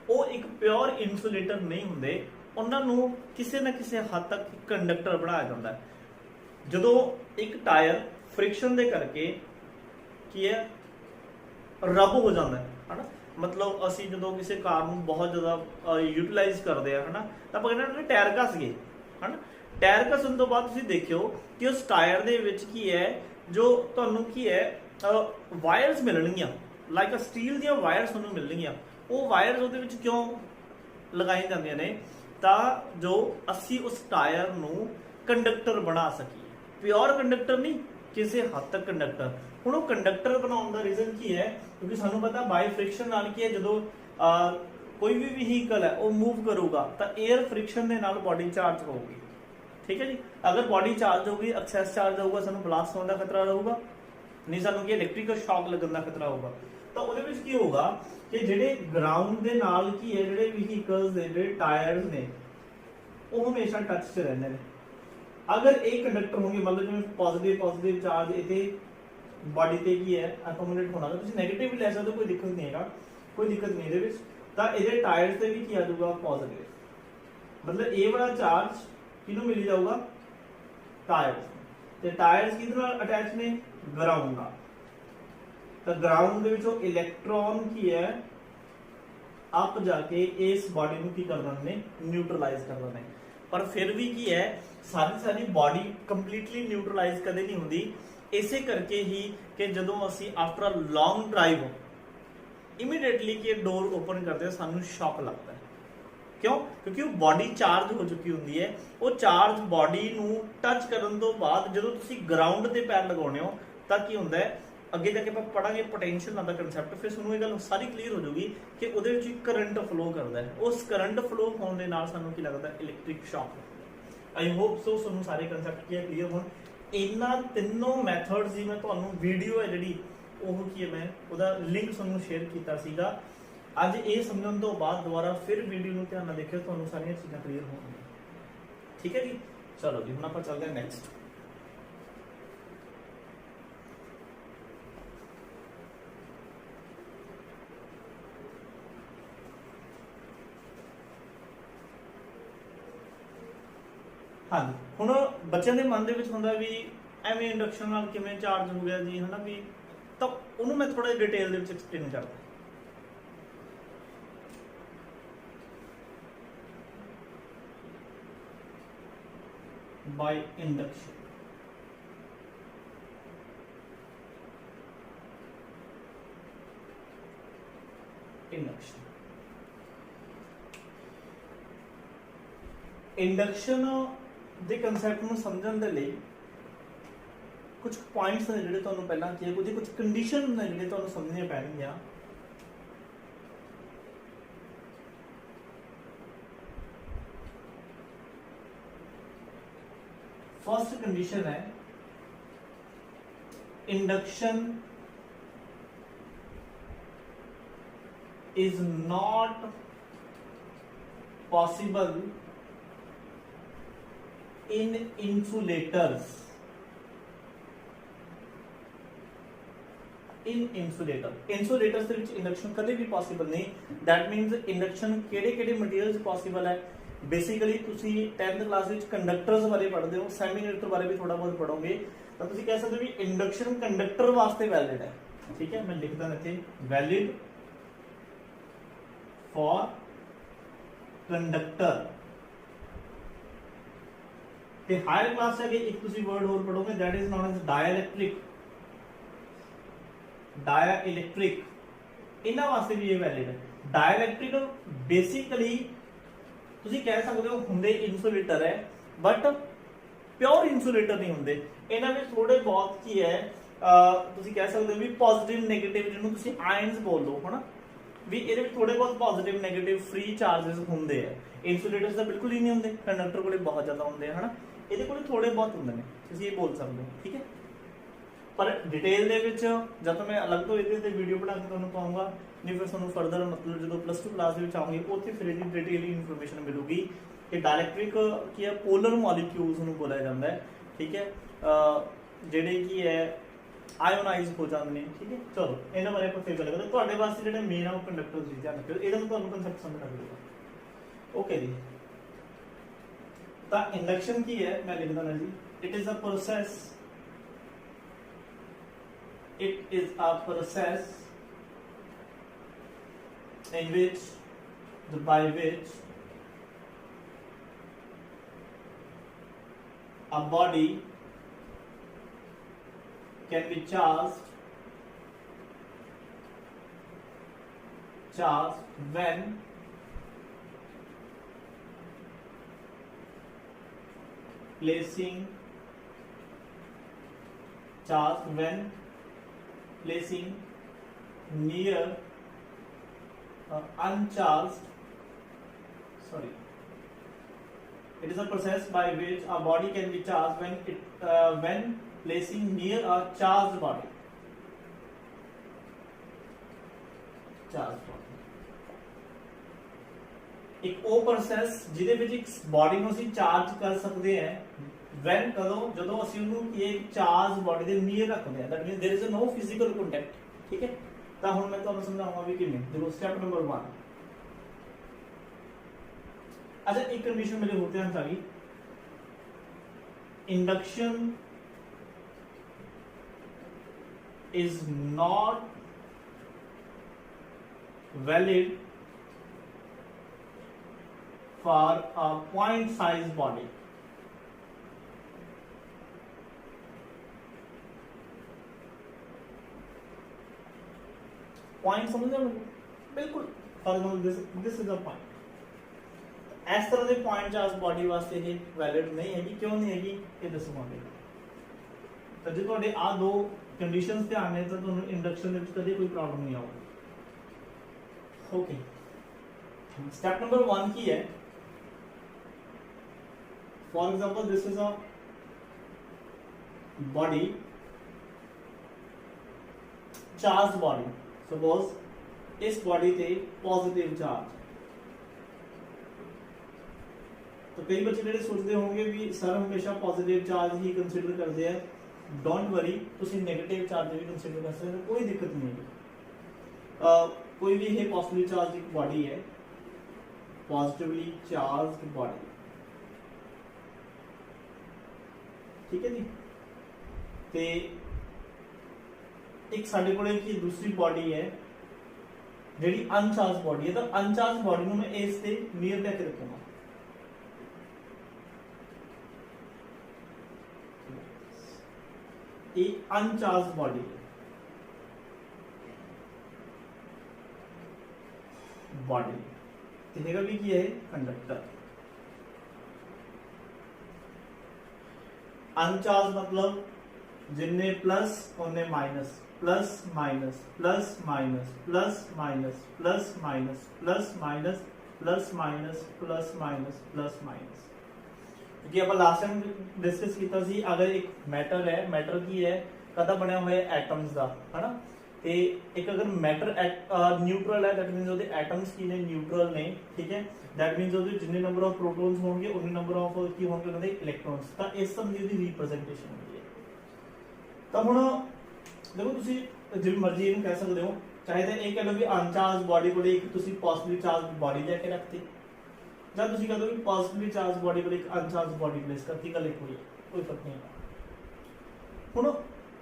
A: ਉਹ ਇੱਕ ਪਿਓਰ ਇਨਸੂਲੇਟਰ ਨਹੀਂ ਹੁੰਦੇ, ਉਹਨਾਂ ਨੂੰ ਕਿਸੇ ਨਾ ਕਿਸੇ ਹੱਦ ਤੱਕ ਕੰਡਕਟਰ ਬਣਾਇਆ ਜਾਂਦਾ ਹੈ। ਜਦੋਂ ਇੱਕ ਟਾਇਰ ਫ੍ਰਿਕਸ਼ਨ ਦੇ ਕਰਕੇ ਕੀ ਹੈ रब हो जाता है, है ना। मतलब असी जो किसी कार में बहुत ज़्यादा यूटिलाइज करते हैं, है ना, तो आप कहते टायर घस गए, है ना। टायर घसन तो बाद तुसीं देखियो कि उस टायर दे विच की है जो तुहानूं की है वायरस मिलणगियां, लाइक स्टील दी वायरस तुहानूं मिलणगियां। वो वायरस उहदे विच क्यों लगाई जांदियां ने? तां जो असी उस टायर नूं कंडक्टर बना सकीए, प्योर कंडक्टर नहीं, किसी हद तक कंडक्टर। ਹੁਣ ਉਹ ਕੰਡਕਟਰ ਬਣਾਉਣ ਦਾ ਰੀਜ਼ਨ ਕੀ ਹੈ? ਕਿਉਂਕਿ ਸਾਨੂੰ ਪਤਾ ਬਾਈ ਫ੍ਰਿਕਸ਼ਨ ਨਾਲ ਕੀ ਹੈ, ਜਦੋਂ ਕੋਈ ਵੀ ਵਹੀਕਲ ਹੈ ਉਹ ਮੂਵ ਕਰੂਗਾ ਤਾਂ 에ਅਰ ਫ੍ਰਿਕਸ਼ਨ ਦੇ ਨਾਲ ਬੋਡੀ ਚਾਰਜ ਹੋਊਗੀ। ਠੀਕ ਹੈ ਜੀ, ਅਗਰ ਬੋਡੀ ਚਾਰਜ ਹੋਊਗੀ, ਐਕਸੈਸ ਚਾਰਜ ਹੋਊਗਾ, ਸਾਨੂੰ ਬਲਾਸਟ ਹੋਣ ਦਾ ਖਤਰਾ ਰਹੂਗਾ ਨਹੀਂ, ਸਾਨੂੰ ਕੀ ਇਲੈਕਟ੍ਰੀਕਲ ਸ਼ੌਕ ਲੱਗਣ ਦਾ ਖਤਰਾ ਹੋਊਗਾ। ਤਾਂ ਉਹਦੇ ਵਿੱਚ ਕੀ ਹੋਊਗਾ ਕਿ ਜਿਹੜੇ ਗਰਾਊਂਡ ਦੇ ਨਾਲ ਕੀ ਹੈ, ਜਿਹੜੇ ਵਹੀਕਲਸ ਦੇ ਜਿਹੜੇ ਟਾਇਰਸ ਨੇ ਉਹ ਹਮੇਸ਼ਾ ਟੱਚ 'ਚ ਰਹਿੰਦੇ ਨੇ। अगर एक कंडक्टर होंगे, मतलब जिवें पॉजिटिव चार्ज इहते बॉडी ते की है अकोमोडेट होना, तो नैगेटिव भी लै सकते हो, कोई दिक्कत नहीं है, कोई दिक्कत नहीं है। तो ये टायर्स से भी की आ जाऊगा पॉजिटिव, मतलब ये वाला चार्ज किनू मिल जाऊगा? टायर्स। तो टायर्स किहदे अटैच ने? ग्राउंड नाल। तो ग्राउंड दे विचों इलैक्ट्रॉन की है अप जाके इस बॉडी नूं की कर देंगे न्यूट्रलाइज कर देंगे। पर फिर भी की है सारी बॉडी कंप्लीटली न्यूट्रलाइज कदे नहीं होंदी। इसे करके ही कि जदों असी after a long drive immediately कि डोर ओपन करते हैं सानू शॉक लगता है। क्यों? क्योंकि वो बॉडी चार्ज हो चुकी होंदी है। वो चार्ज बॉडी नूं टच करन तो बाद जदों तुसी ग्राउंड ते पैर लगाउने हो तां की हुंदा है, ਅੱਗੇ ਜਾ ਕੇ ਆਪਾਂ ਪੜਾਂਗੇ ਪੋਟੈਂਸ਼ੀਅਲ ਨਾਮ ਦਾ ਕਨਸੈਪਟ, ਫਿਰ ਤੁਹਾਨੂੰ ਇਹ ਗੱਲ ਸਾਰੀ ਕਲੀਅਰ ਹੋ ਜਾਊਗੀ ਕਿ ਉਹਦੇ ਵਿੱਚ ਕਰੰਟ ਫਲੋ ਕਰਦਾ ਹੈ। ਉਸ ਕਰੰਟ ਫਲੋ ਹੋਣ ਦੇ ਨਾਲ ਸਾਨੂੰ ਕੀ ਲੱਗਦਾ? Electric shock. I hope so ਤੁਹਾਨੂੰ ਸਾਰੇ ਕਨਸੈਪਟ ਕਲੀਅਰ ਹੋਣ। ਇਹਨਾਂ ਤਿੰਨੋਂ ਮੈਥਡਸ ਦੀ ਮੈਂ ਤੁਹਾਨੂੰ ਵੀਡੀਓ ਹੈ ਜਿਹੜੀ ਉਹ ਕੀ ਹੈ ਮੈਂ ਉਹਦਾ ਲਿੰਕ ਤੁਹਾਨੂੰ ਸ਼ੇਅਰ ਕੀਤਾ ਸੀਗਾ। ਅੱਜ ਇਹ ਸਮਝਣ ਤੋਂ ਬਾਅਦ ਦੁਬਾਰਾ ਫਿਰ ਵੀਡੀਓ ਨੂੰ ਧਿਆਨ ਨਾਲ ਦੇਖਿਓ, ਤੁਹਾਨੂੰ ਸਾਰੀਆਂ ਚੀਜ਼ਾਂ ਕਲੀਅਰ ਹੋਣਗੀਆਂ। ਠੀਕ ਹੈ ਜੀ, ਚਲੋ ਜੀ ਹੁਣ ਆਪਾਂ ਚੱਲਦੇ ਹਾਂ ਨੈਕਸਟ। हाँ जी, हुण बच्चों के मन के होंदा भी एवें इंडक्शन नाल किवें चार्ज हो गया जी, है ना भी, तो उन्होंने मैं थोड़ा डिटेल दे विच एक्सप्लेन करदा। by induction. इंडक्शन ਦੇ ਕਨਸੈਪਟ ਨੂੰ ਸਮਝਣ ਦੇ ਲਈ ਕੁਝ ਪੁਆਇੰਟਸ ਨੇ ਜਿਹੜੇ ਤੁਹਾਨੂੰ ਪਹਿਲਾਂ ਕੀ ਕੁਝ ਕੰਡੀਸ਼ਨ ਨੇ ਜਿਹੜੇ ਤੁਹਾਨੂੰ ਸਮਝਣੇ ਪੈਣਗੀਆਂ। फर्स्ट कंडीशन है induction is not possible in insulators. Insulators ਦੇ ਵਿੱਚ इंडक्शन कदे भी पॉसिबल नहीं। दैट मीनस इंडक्शन ਕਿਹੜੇ मटीरियल पॉसिबल है। बेसिकली ਤੁਸੀਂ 10th क्लास ਵਿੱਚ ਕੰਡਕਟਰਸ ਬਾਰੇ ਪੜ੍ਹਦੇ ਹੋ, ਸੈਮੀਕੰਡਕਟਰ ਬਾਰੇ ਵੀ ਥੋੜਾ ਬਹੁਤ ਪੜੋਗੇ, ਤਾਂ ਤੁਸੀਂ ਕਹਿ ਸਕਦੇ ਹੋ ਵੀ ਇੰਡਕਸ਼ਨ ਕੰਡਕਟਰ ਵਾਸਤੇ ਵੈਲਿਡ ਹੈ। ਠੀਕ ਹੈ, ਮੈਂ ਲਿਖਦਾ ਇੱਥੇ ਵੈਲਿਡ ਫॉर ਕੰਡਕਟਰ। ਤੇ ਹਾਇਰ ਕਲਾਸ ਚ ਅਗੇ ਇੱਕ ਤੁਸੀਂ ਵਰਡ ਹੋਰ ਪੜੋਗੇ, that is known as dielectric. ਇਹਨਾਂ ਵਾਸਤੇ ਵੀ ਇਹ ਵੈਲਿਡ ਹੈ। ਡਾਇਲੈਕਟ੍ਰਿਕ ਬੇਸਿਕਲੀ ਤੁਸੀਂ ਕਹਿ ਸਕਦੇ ਹੋ ਹੁੰਦੇ ਇਨਸੂਲੇਟਰ ਹੈ, ਬਟ ਪਿਓਰ ਇਨਸੂਲੇਟਰ ਨਹੀਂ ਹੁੰਦੇ। ਇਹਨਾਂ ਵਿੱਚ ਥੋੜੇ ਬਹੁਤ ਕੀ ਹੈ, ਤੁਸੀਂ ਕਹਿ ਸਕਦੇ ਹੋ ਵੀ ਪੋਜ਼ਿਟਿਵ ਨੈਗੇਟਿਵ, ਜਿਹਨੂੰ ਤੁਸੀਂ ਆਇਨਸ ਬੋਲ ਲਓ, ਹਨਾ, ਵੀ ਇਹਦੇ ਵਿੱਚ ਥੋੜੇ ਬਹੁਤ ਪੋਜ਼ਿਟਿਵ ਨੈਗੇਟਿਵ ਫ੍ਰੀ ਚਾਰजेस ਹੁੰਦੇ ਆ। ਇਨਸੂਲੇਟਰਸ ਤਾਂ ਬਿਲਕੁਲ ਹੀ ਨਹੀਂ ਹੁੰਦੇ, ਕੰਡਕਟਰ ਕੋਲੇ ਬਹੁਤ ਜ਼ਿਆਦਾ ਹੁੰਦੇ ਆ, ਹਨਾ, ਇਹਦੇ ਕੋਲੇ ਥੋੜੇ ਬਹੁਤ ਹੁੰਦੇ ਨੇ, ਤੁਸੀਂ ਇਹ ਬੋਲ ਸਕਦੇ ਹੋ। ਠੀਕ ਹੈ, ਪਰ ਡਿਟੇਲ ਦੇ ਵਿੱਚ ਜਦ ਤੱਕ ਮੈਂ ਅਲੱਗ ਤੋਂ ਇਹਦੇ ਤੇ ਵੀਡੀਓ ਬਣਾ ਕੇ ਤੁਹਾਨੂੰ ਪਾਉਂਗਾ, ਨਹੀਂ ਫਿਰ ਤੁਹਾਨੂੰ ਫਰਦਰ ਮਤਲਬ ਜਦੋਂ +2 ਕਲਾਸ ਦੇ ਵਿੱਚ ਆਉਂਗੀ ਉੱਥੇ ਫਿਰ ਇਹਦੀ ਡਿਟੇਲ ਇਨਫੋਰਮੇਸ਼ਨ ਮਿਲੂਗੀ ਕਿ ਡਾਇਲੈਕਟ੍ਰਿਕ ਕੀ ਹੈ, ਪੋਲਰ ਮੋਲੀਕਿਊਲਸ ਨੂੰ ਬੋਲਿਆ ਜਾਂਦਾ ਹੈ। ਠੀਕ ਹੈ, ਜਿਹੜੇ ਕੀ ਹੈ ਆਇਓਨਾਈਜ਼ ਹੋ ਜਾਂਦੇ ਨੇ। ਠੀਕ ਹੈ, ਚਲੋ ਇਹਨਾਂ ਬਾਰੇ ਆਪਾਂ ਫਿਰ ਗੱਲ ਕਰਾਂਗੇ। ਤੁਹਾਡੇ ਵਾਸਤੇ ਜਿਹੜੇ ਮੇਨ ਆ ਉਹ ਕੰਡਕਟਰ ਦੀ ਧਿਆਨ ਰੱਖਿਓ, ਇਹਦਾ ਤੁਹਾਨੂੰ ਕਨਸੈਪਟ ਸਮਝ ਲੱਗ ਜਾਊਗਾ। ਓਕੇ ਜੀ, ਤਾਂ ਇੰਡਕਸ਼ਨ ਕੀ ਹੈ, ਮੈਂ ਲਿਖਦਾ ਨਾ ਜੀ, it is a process, it is a process in which by which a body can be charged when placing near uncharged, sorry, it is a process by which a body can be charged when placing near a charged body. एक ਉਹ ਪ੍ਰੋਸੈਸ ਜਿਹਦੇ ਵਿੱਚ ਇੱਕ ਬਾਡੀ ਨੂੰ ਅਸੀਂ ਚਾਰਜ ਕਰ ਸਕਦੇ ਹਾਂ when ਕਦੋਂ, ਜਦੋਂ ਅਸੀਂ ਉਹਨੂੰ ਇਹ ਚਾਰਜ ਬਾਡੀ ਦੇ ਨੀਅਰ ਰੱਖਦੇ ਹਾਂ। that means there is no physical contact। ठीक है, ਤਾਂ ਹੁਣ ਮੈਂ ਤੁਹਾਨੂੰ ਸਮਝਾਉਂਗਾ ਵੀ ਕਿਵੇਂ। ਦੇਖੋ ਸਟੈਪ ਨੰਬਰ 1। अच्छा, एक कंडीशन मेरे होते हैं सारी, induction is not valid for a point size body। Point समझ रहे हो बिल्कुल। For example this is a point. इस तरह के पॉइंट चार्ज बॉडी वास्ते ये वैलिड नहीं है। क्यों नहीं है ये दसूंगा। तो जो ਤੁਹਾਡੇ ਆ ਦੋ ਕੰਡੀਸ਼ਨਸ ਧਿਆਨ ਨੇ ਤਾਂ ਤੁਹਾਨੂੰ ਇੰਡਕਸ਼ਨ ਦੇ ਵਿੱਚ ਕਦੇ ਕੋਈ ਪ੍ਰੋਬਲਮ ਨਹੀਂ ਆਊਗੀ। ओके, स्टेप नंबर 1 की है, for example this is a body, charge body. Suppose इस बॉडी पे पॉजिटिव चार्ज। तो कई बच्चे ਜਿਹੜੇ सोचते होंगे भी सर हमेशा पॉजिटिव चार्ज ही कंसीडर करते हैं। डोंट वरी, ਤੁਸੀਂ नेगेटिव चार्ज भी कंसीडर कर सकते हो, कोई दिक्कत नहीं है। कोई भी है पॉजिटिवली चार्ज एक बॉडी है, पॉजिटिवली चार्ज बॉडी, ठीक है जी। ते एक साडे कोले की दूसरी बॉडी है जेडी अनचार्ज बॉडी है। तो अनचार्ज बॉडी ਨੂੰ मैं इस ਤੇ ਨੀਅਰ ਲੈ ਕੇ ਰੱਖੂੰਗਾ। ये अनचार्ज बॉडी है, बॉडी कहेगा भी कि है कंडक्टर। अनचार्ज मतलब जिनने प्लस उनने minus, plus minus plus minus plus minus plus minus plus minus plus minus plus minus plus minus. क्योंकि आप लास्ट टाइम डिस्कस किया सी, अगर एक मैटर है, मैटर की है कदा बनया हुआ है एटम्स का, है ना। ते एक अगर मैटर न्यूट्रल है, दैट मींस ਉਹਦੇ एटम्स की ने न्यूट्रल ने, ठीक है। दैट मींस ਉਹਦੇ जिन्ने नंबर ऑफ प्रोटॉन्स होंगे उन्ने नंबर ऑफ की होंगे ਉਹਨਾਂ ਦੇ इलेक्ट्रॉन्स। ਤਾਂ ਇਸ ਸਮਝੀ ਦੀ ਰਿਪਰੈਜ਼ੈਂਟੇਸ਼ਨ ਹੁੰਦੀ ਹੈ। ਤਾਂ ਹੁਣ ਦੇਖੋ ਤੁਸੀਂ ਜਿਵੇਂ ਮਰਜ਼ੀ ਇਹਨੂੰ ਕਹਿ ਸਕਦੇ ਹੋ, ਚਾਹੇ ਤਾਂ ਇਹ ਕਹ ਲਓ ਵੀ ਅਨਚਾਰਜ ਬੋਡੀ ਕੋਲੇ ਇੱਕ ਤੁਸੀਂ ਪੋਜ਼ਿਟਿਵ ਚਾਰਜ ਬੋਡੀ ਲੈ ਕੇ ਰੱਖਤੀ, ਜਾਂ ਤੁਸੀਂ ਕਹ ਲਓ ਵੀ ਪੋਜ਼ਿਟਿਵ ਚਾਰਜ ਬੋਡੀ ਕੋਲੇ ਇੱਕ ਅਨਚਾਰਜ ਬੋਡੀ ਪਲੇਸ ਕਰਤੀ, ਗੱਲ ਇੱਕ ਹੋਈ, ਕੋਈ ਫਰਕ ਨਹੀਂ ਹੈ। ਹੁਣ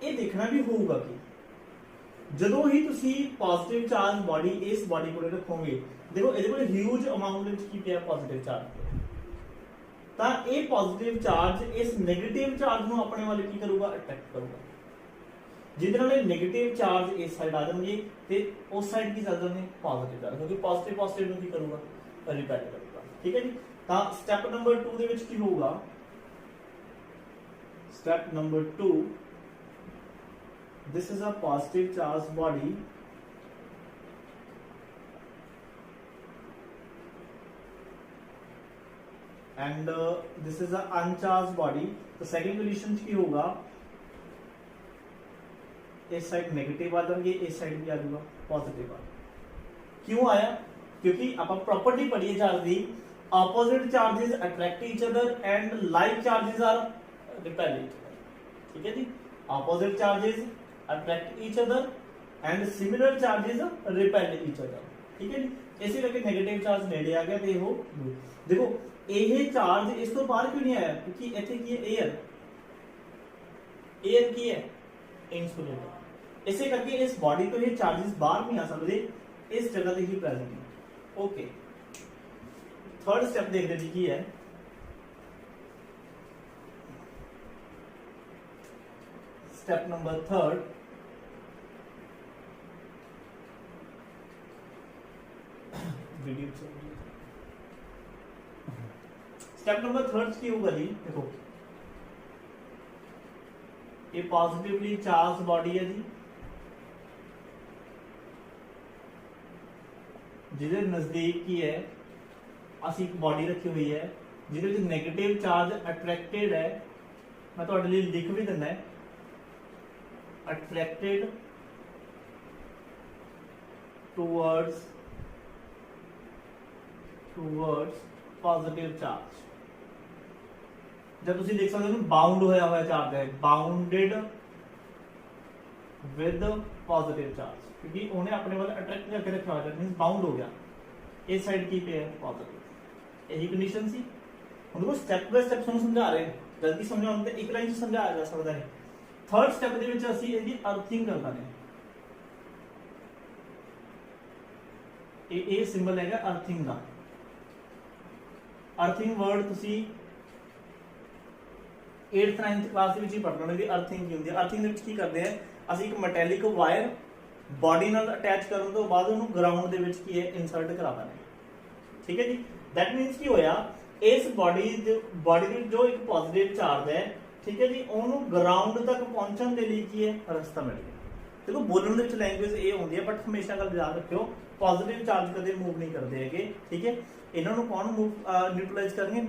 A: ਇਹ ਦੇਖਣਾ ਵੀ ਹੋਊਗਾ ਕਿ ਜਦੋਂ ਹੀ ਤੁਸੀਂ ਪੋਜ਼ਿਟਿਵ ਚਾਰਜ ਬੋਡੀ ਇਸ ਬੋਡੀ ਕੋਲੇ ਰੱਖੋਗੇ, ਦੇਖੋ ਇਹਦੇ ਕੋਲ ਹਿਊਜ ਅਮਾਉਂਟ ਵਿੱਚ ਕੀ ਪਿਆ ਪੋਜ਼ਿਟਿਵ ਚਾਰਜ, ਤਾਂ ਇਹ ਪੋਜ਼ਿਟਿਵ ਚਾਰਜ ਇਸ ਨੈਗੇਟਿਵ ਚਾਰਜ ਨੂੰ ਆਪਣੇ ਵੱਲ ਕੀ ਕਰੂਗਾ, ਅਟਰੈਕਟ ਕਰੂਗਾ। ਜਿਹਦੇ ਨਾਲ ਨੈਗੇਟਿਵ ਚਾਰਜ ਇਸ ਸਾਈਡ ਆ ਜਾਣਗੇ ਤੇ ਉਸ ਸਾਈਡ ਕੀ ਚੱਲ ਜਾਂਦੇ ਪੋਜ਼ਿਟਿਵ ਚਾਰਜ, ਕਿਉਂਕਿ ਪੋਜ਼ਿਟਿਵ ਪੋਜ਼ਿਟਿਵ ਨੂੰ ਕੀ ਕਰੂਗਾ, ਰਿਪੈਲ ਕਰੂਗਾ। ਠੀਕ ਹੈ ਜੀ। ਤਾਂ ਸਟੈਪ ਨੰਬਰ 2 ਦੇ ਵਿੱਚ ਕੀ ਹੋਊਗਾ, step number 2, this is a positive charged body and this is a uncharged body। तो सेकंड कंडीशन की होगा, इस साइड नेगेटिव आ जाएंगे, इस साइड भी आ जाएगा पॉजिटिव आ। क्यों आया, क्योंकि आप प्रॉपर्टी पढ़ी है चार्ज दी, opposite charges attract each other and like charges are repel each other. ठीक है जी, opposite charges attract each other and similar charges repel each other. ठीक है जी, इसी करके नेगेटिव चार्ज नेड़े आ गया ते वो देखो ये चार्ज इस तो बाहर क्यों नहीं आया, क्योंकि इथे की है एयर, एयर की है इंसुलेटर, इसे करके इस बॉडी तो ये चार्जेस बाहर नहीं आ सकते, इस जगह पे ही प्रेजेंट है। ओके, थर्ड स्टेप देख रहे जी की है, step number 3, video step number 3 की होगा जी, देखो ये पॉजिटिवली चार्ज बॉडी है जी, जिहदे नजदीक की है असी एक बॉडी रखी हुई है जिहदे विच नेगेटिव चार्ज अट्रैक्टेड है। मैं तुहाडे लई लिख भी दिंदा है, अट्रैक्टेड टूवर्ड्स पॉजिटिव चार्ज। जब तुसीं देख सकते हो बाउंड होया हुआ चार्ज है, बाउंडेड विद पॉजिटिव चार्ज, क्योंकि उन्हें अपने वाले अट्रैक्ट करके रखा हुआ है, मींस बाउंड हो गया। इस साइड की पे है पॉजिटिव, यही कंडीशन सी। हम देखो स्टेप बाय स्टेप ਤੁਹਾਨੂੰ ਸਮਝਾ ਰਹੇ, ਜਲਦੀ ਸਮਝਾਉਣ ਤੇ ਇੱਕ ਲਾਈਨ ਚ ਸਮਝਾਇਆ ਜਾ ਸਕਦਾ ਹੈ। ਥਰਡ ਸਟੈਪ ਦੇ ਵਿੱਚ ਅਸੀਂ ਇਹਦੀ ਅਰਥਿੰਗ ਕਰਨਾ ਹੈ। ਇਹ ਸਿੰਬਲ ਹੈਗਾ ਅਰਥਿੰਗ ਦਾ। ਅਰਥਿੰਗ ਵਰਡ ਤੁਸੀਂ 8th 9th ਕਲਾਸ ਦੇ ਵਿੱਚ ਹੀ ਪੜ੍ਹਨਾ ਹੈ। ਅਰਥਿੰਗ ਕੀ ਹੁੰਦੀ ਹੈ? ਅਰਥਿੰਗ ਦੇ ਵਿੱਚ ਕੀ ਕਰਦੇ ਆ, ਅਸੀਂ ਇੱਕ ਮੈਟੈਲਿਕ ਵਾਇਰ ਬॉडी ਨਾਲ ਅਟੈਚ ਕਰਨ ਤੋਂ ਬਾਅਦ ਉਹਨੂੰ ਗਰਾਊਂਡ ਦੇ ਵਿੱਚ ਕੀ ਹੈ ਇਨਸਰਟ ਕਰਾ ਦੇਣਾ। ਠੀਕ ਹੈ ਜੀ, ਦੈਟ ਮੀਨਸ ਕੀ ਹੋਇਆ, ਇਸ ਬॉडी ਦੀ ਜੋ ਇੱਕ ਪੋਜ਼ਿਟਿਵ ਚਾਰਜ ਹੈ, ਠੀਕ ਹੈ ਜੀ, ਉਹਨੂੰ ਗਰਾਊਂਡ ਤੱਕ ਪਹੁੰਚਣ ਦੇ ਲਈ ਕੀ ਹੈ ਰਸਤਾ ਮਿਲ ਗਿਆ। ਦੇਖੋ ਬੋਲਣ ਦੇ ਵਿੱਚ ਲੈਂਗੁਏਜ ਇਹ ਹੁੰਦੀ ਹੈ, ਬਟ ਹਮੇਸ਼ਾ ਗੱਲ ਯਾਦ ਰੱਖਿਓ ਪੋਜ਼ਿਟਿਵ ਚਾਰਜ ਕਦੇ ਮੂਵ ਨਹੀਂ ਕਰਦੇ ਹੈਗੇ। ਠੀਕ ਹੈ, ਇਹਨਾਂ ਨੂੰ ਕੌਣ ਮੂਵ ਨਿਊਟਰਲਾਈਜ਼ ਕਰਨਗੇ,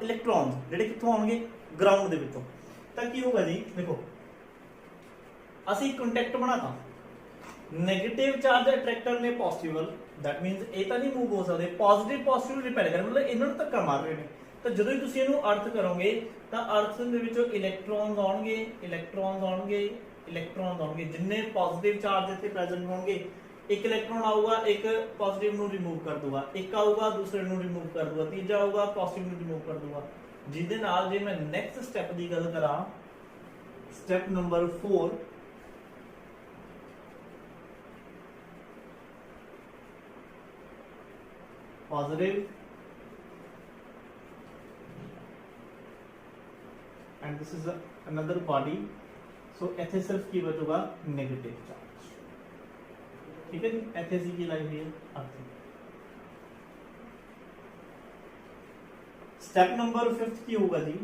A: ਇਲੈਕਟ੍ਰੋਨਸ, ਜਿਹੜੇ ਕਿੱਥੋਂ ਆਉਣਗੇ ਗਰਾਊਂਡ ਦੇ ਵਿੱਚੋਂ। ਤਾਂ ਕੀ ਹੋਗਾ ਜੀ, ਦੇਖੋ ਅਸੀਂ ਕੰਟੈਕਟ ਬਣਾਤਾ, नेगेटिव चार्ज अट्रैक्टर ने पॉजिटिव, दैट मींस ਇਹ ਤਾਂ ਨਹੀਂ ਮੂਵ ਹੋ ਸਕਦੇ, ਪੋਜ਼ਿਟਿਵ ਪੋਜ਼ਿਟਿਵ ਰਿਪੈਲ ਕਰ, ਮਤਲਬ ਇਹਨਾਂ ਨੂੰ ਧੱਕਾ ਮਾਰ ਰਹੇ ਨੇ। ਤਾਂ ਜਦੋਂ ਹੀ ਤੁਸੀਂ ਇਹਨੂੰ ਅਰਥ ਕਰੋਗੇ ਤਾਂ ਅਰਥ ਦੇ ਵਿੱਚੋਂ ਇਲੈਕਟ੍ਰੋਨਸ ਆਉਣਗੇ, ਜਿੰਨੇ ਪੋਜ਼ਿਟਿਵ ਚਾਰਜ ਇੱਥੇ ਪ੍ਰੈਜ਼ੈਂਟ ਹੋਣਗੇ, ਇੱਕ ਇਲੈਕਟ੍ਰੋਨ ਆਊਗਾ, ਇੱਕ ਪੋਜ਼ਿਟਿਵ ਨੂੰ ਰਿਮੂਵ ਕਰ ਦੂਗਾ, ਇੱਕ ਆਊਗਾ ਦੂਸਰੇ ਨੂੰ ਰਿਮੂਵ ਕਰ ਦੂਗਾ, ਤੀਜਾ ਆਊਗਾ ਪੋਜ਼ਿਟਿਵ ਨੂੰ ਰਿਮੂਵ ਕਰ ਦੂਗਾ। ਜਿਹਦੇ ਨਾਲ ਜੇ ਮੈਂ ਨੈਕਸਟ ਸਟੈਪ ਦੀ ਗੱਲ ਕਰਾਂ, step number 4, positive and this is another body, सो इथे सिर्फ की बचूगा नेगेटिव चार्ज। ठीक है जी, इथे सी की लाई हुई है अर्थिंग। स्टेप नंबर 5 की होगा जी,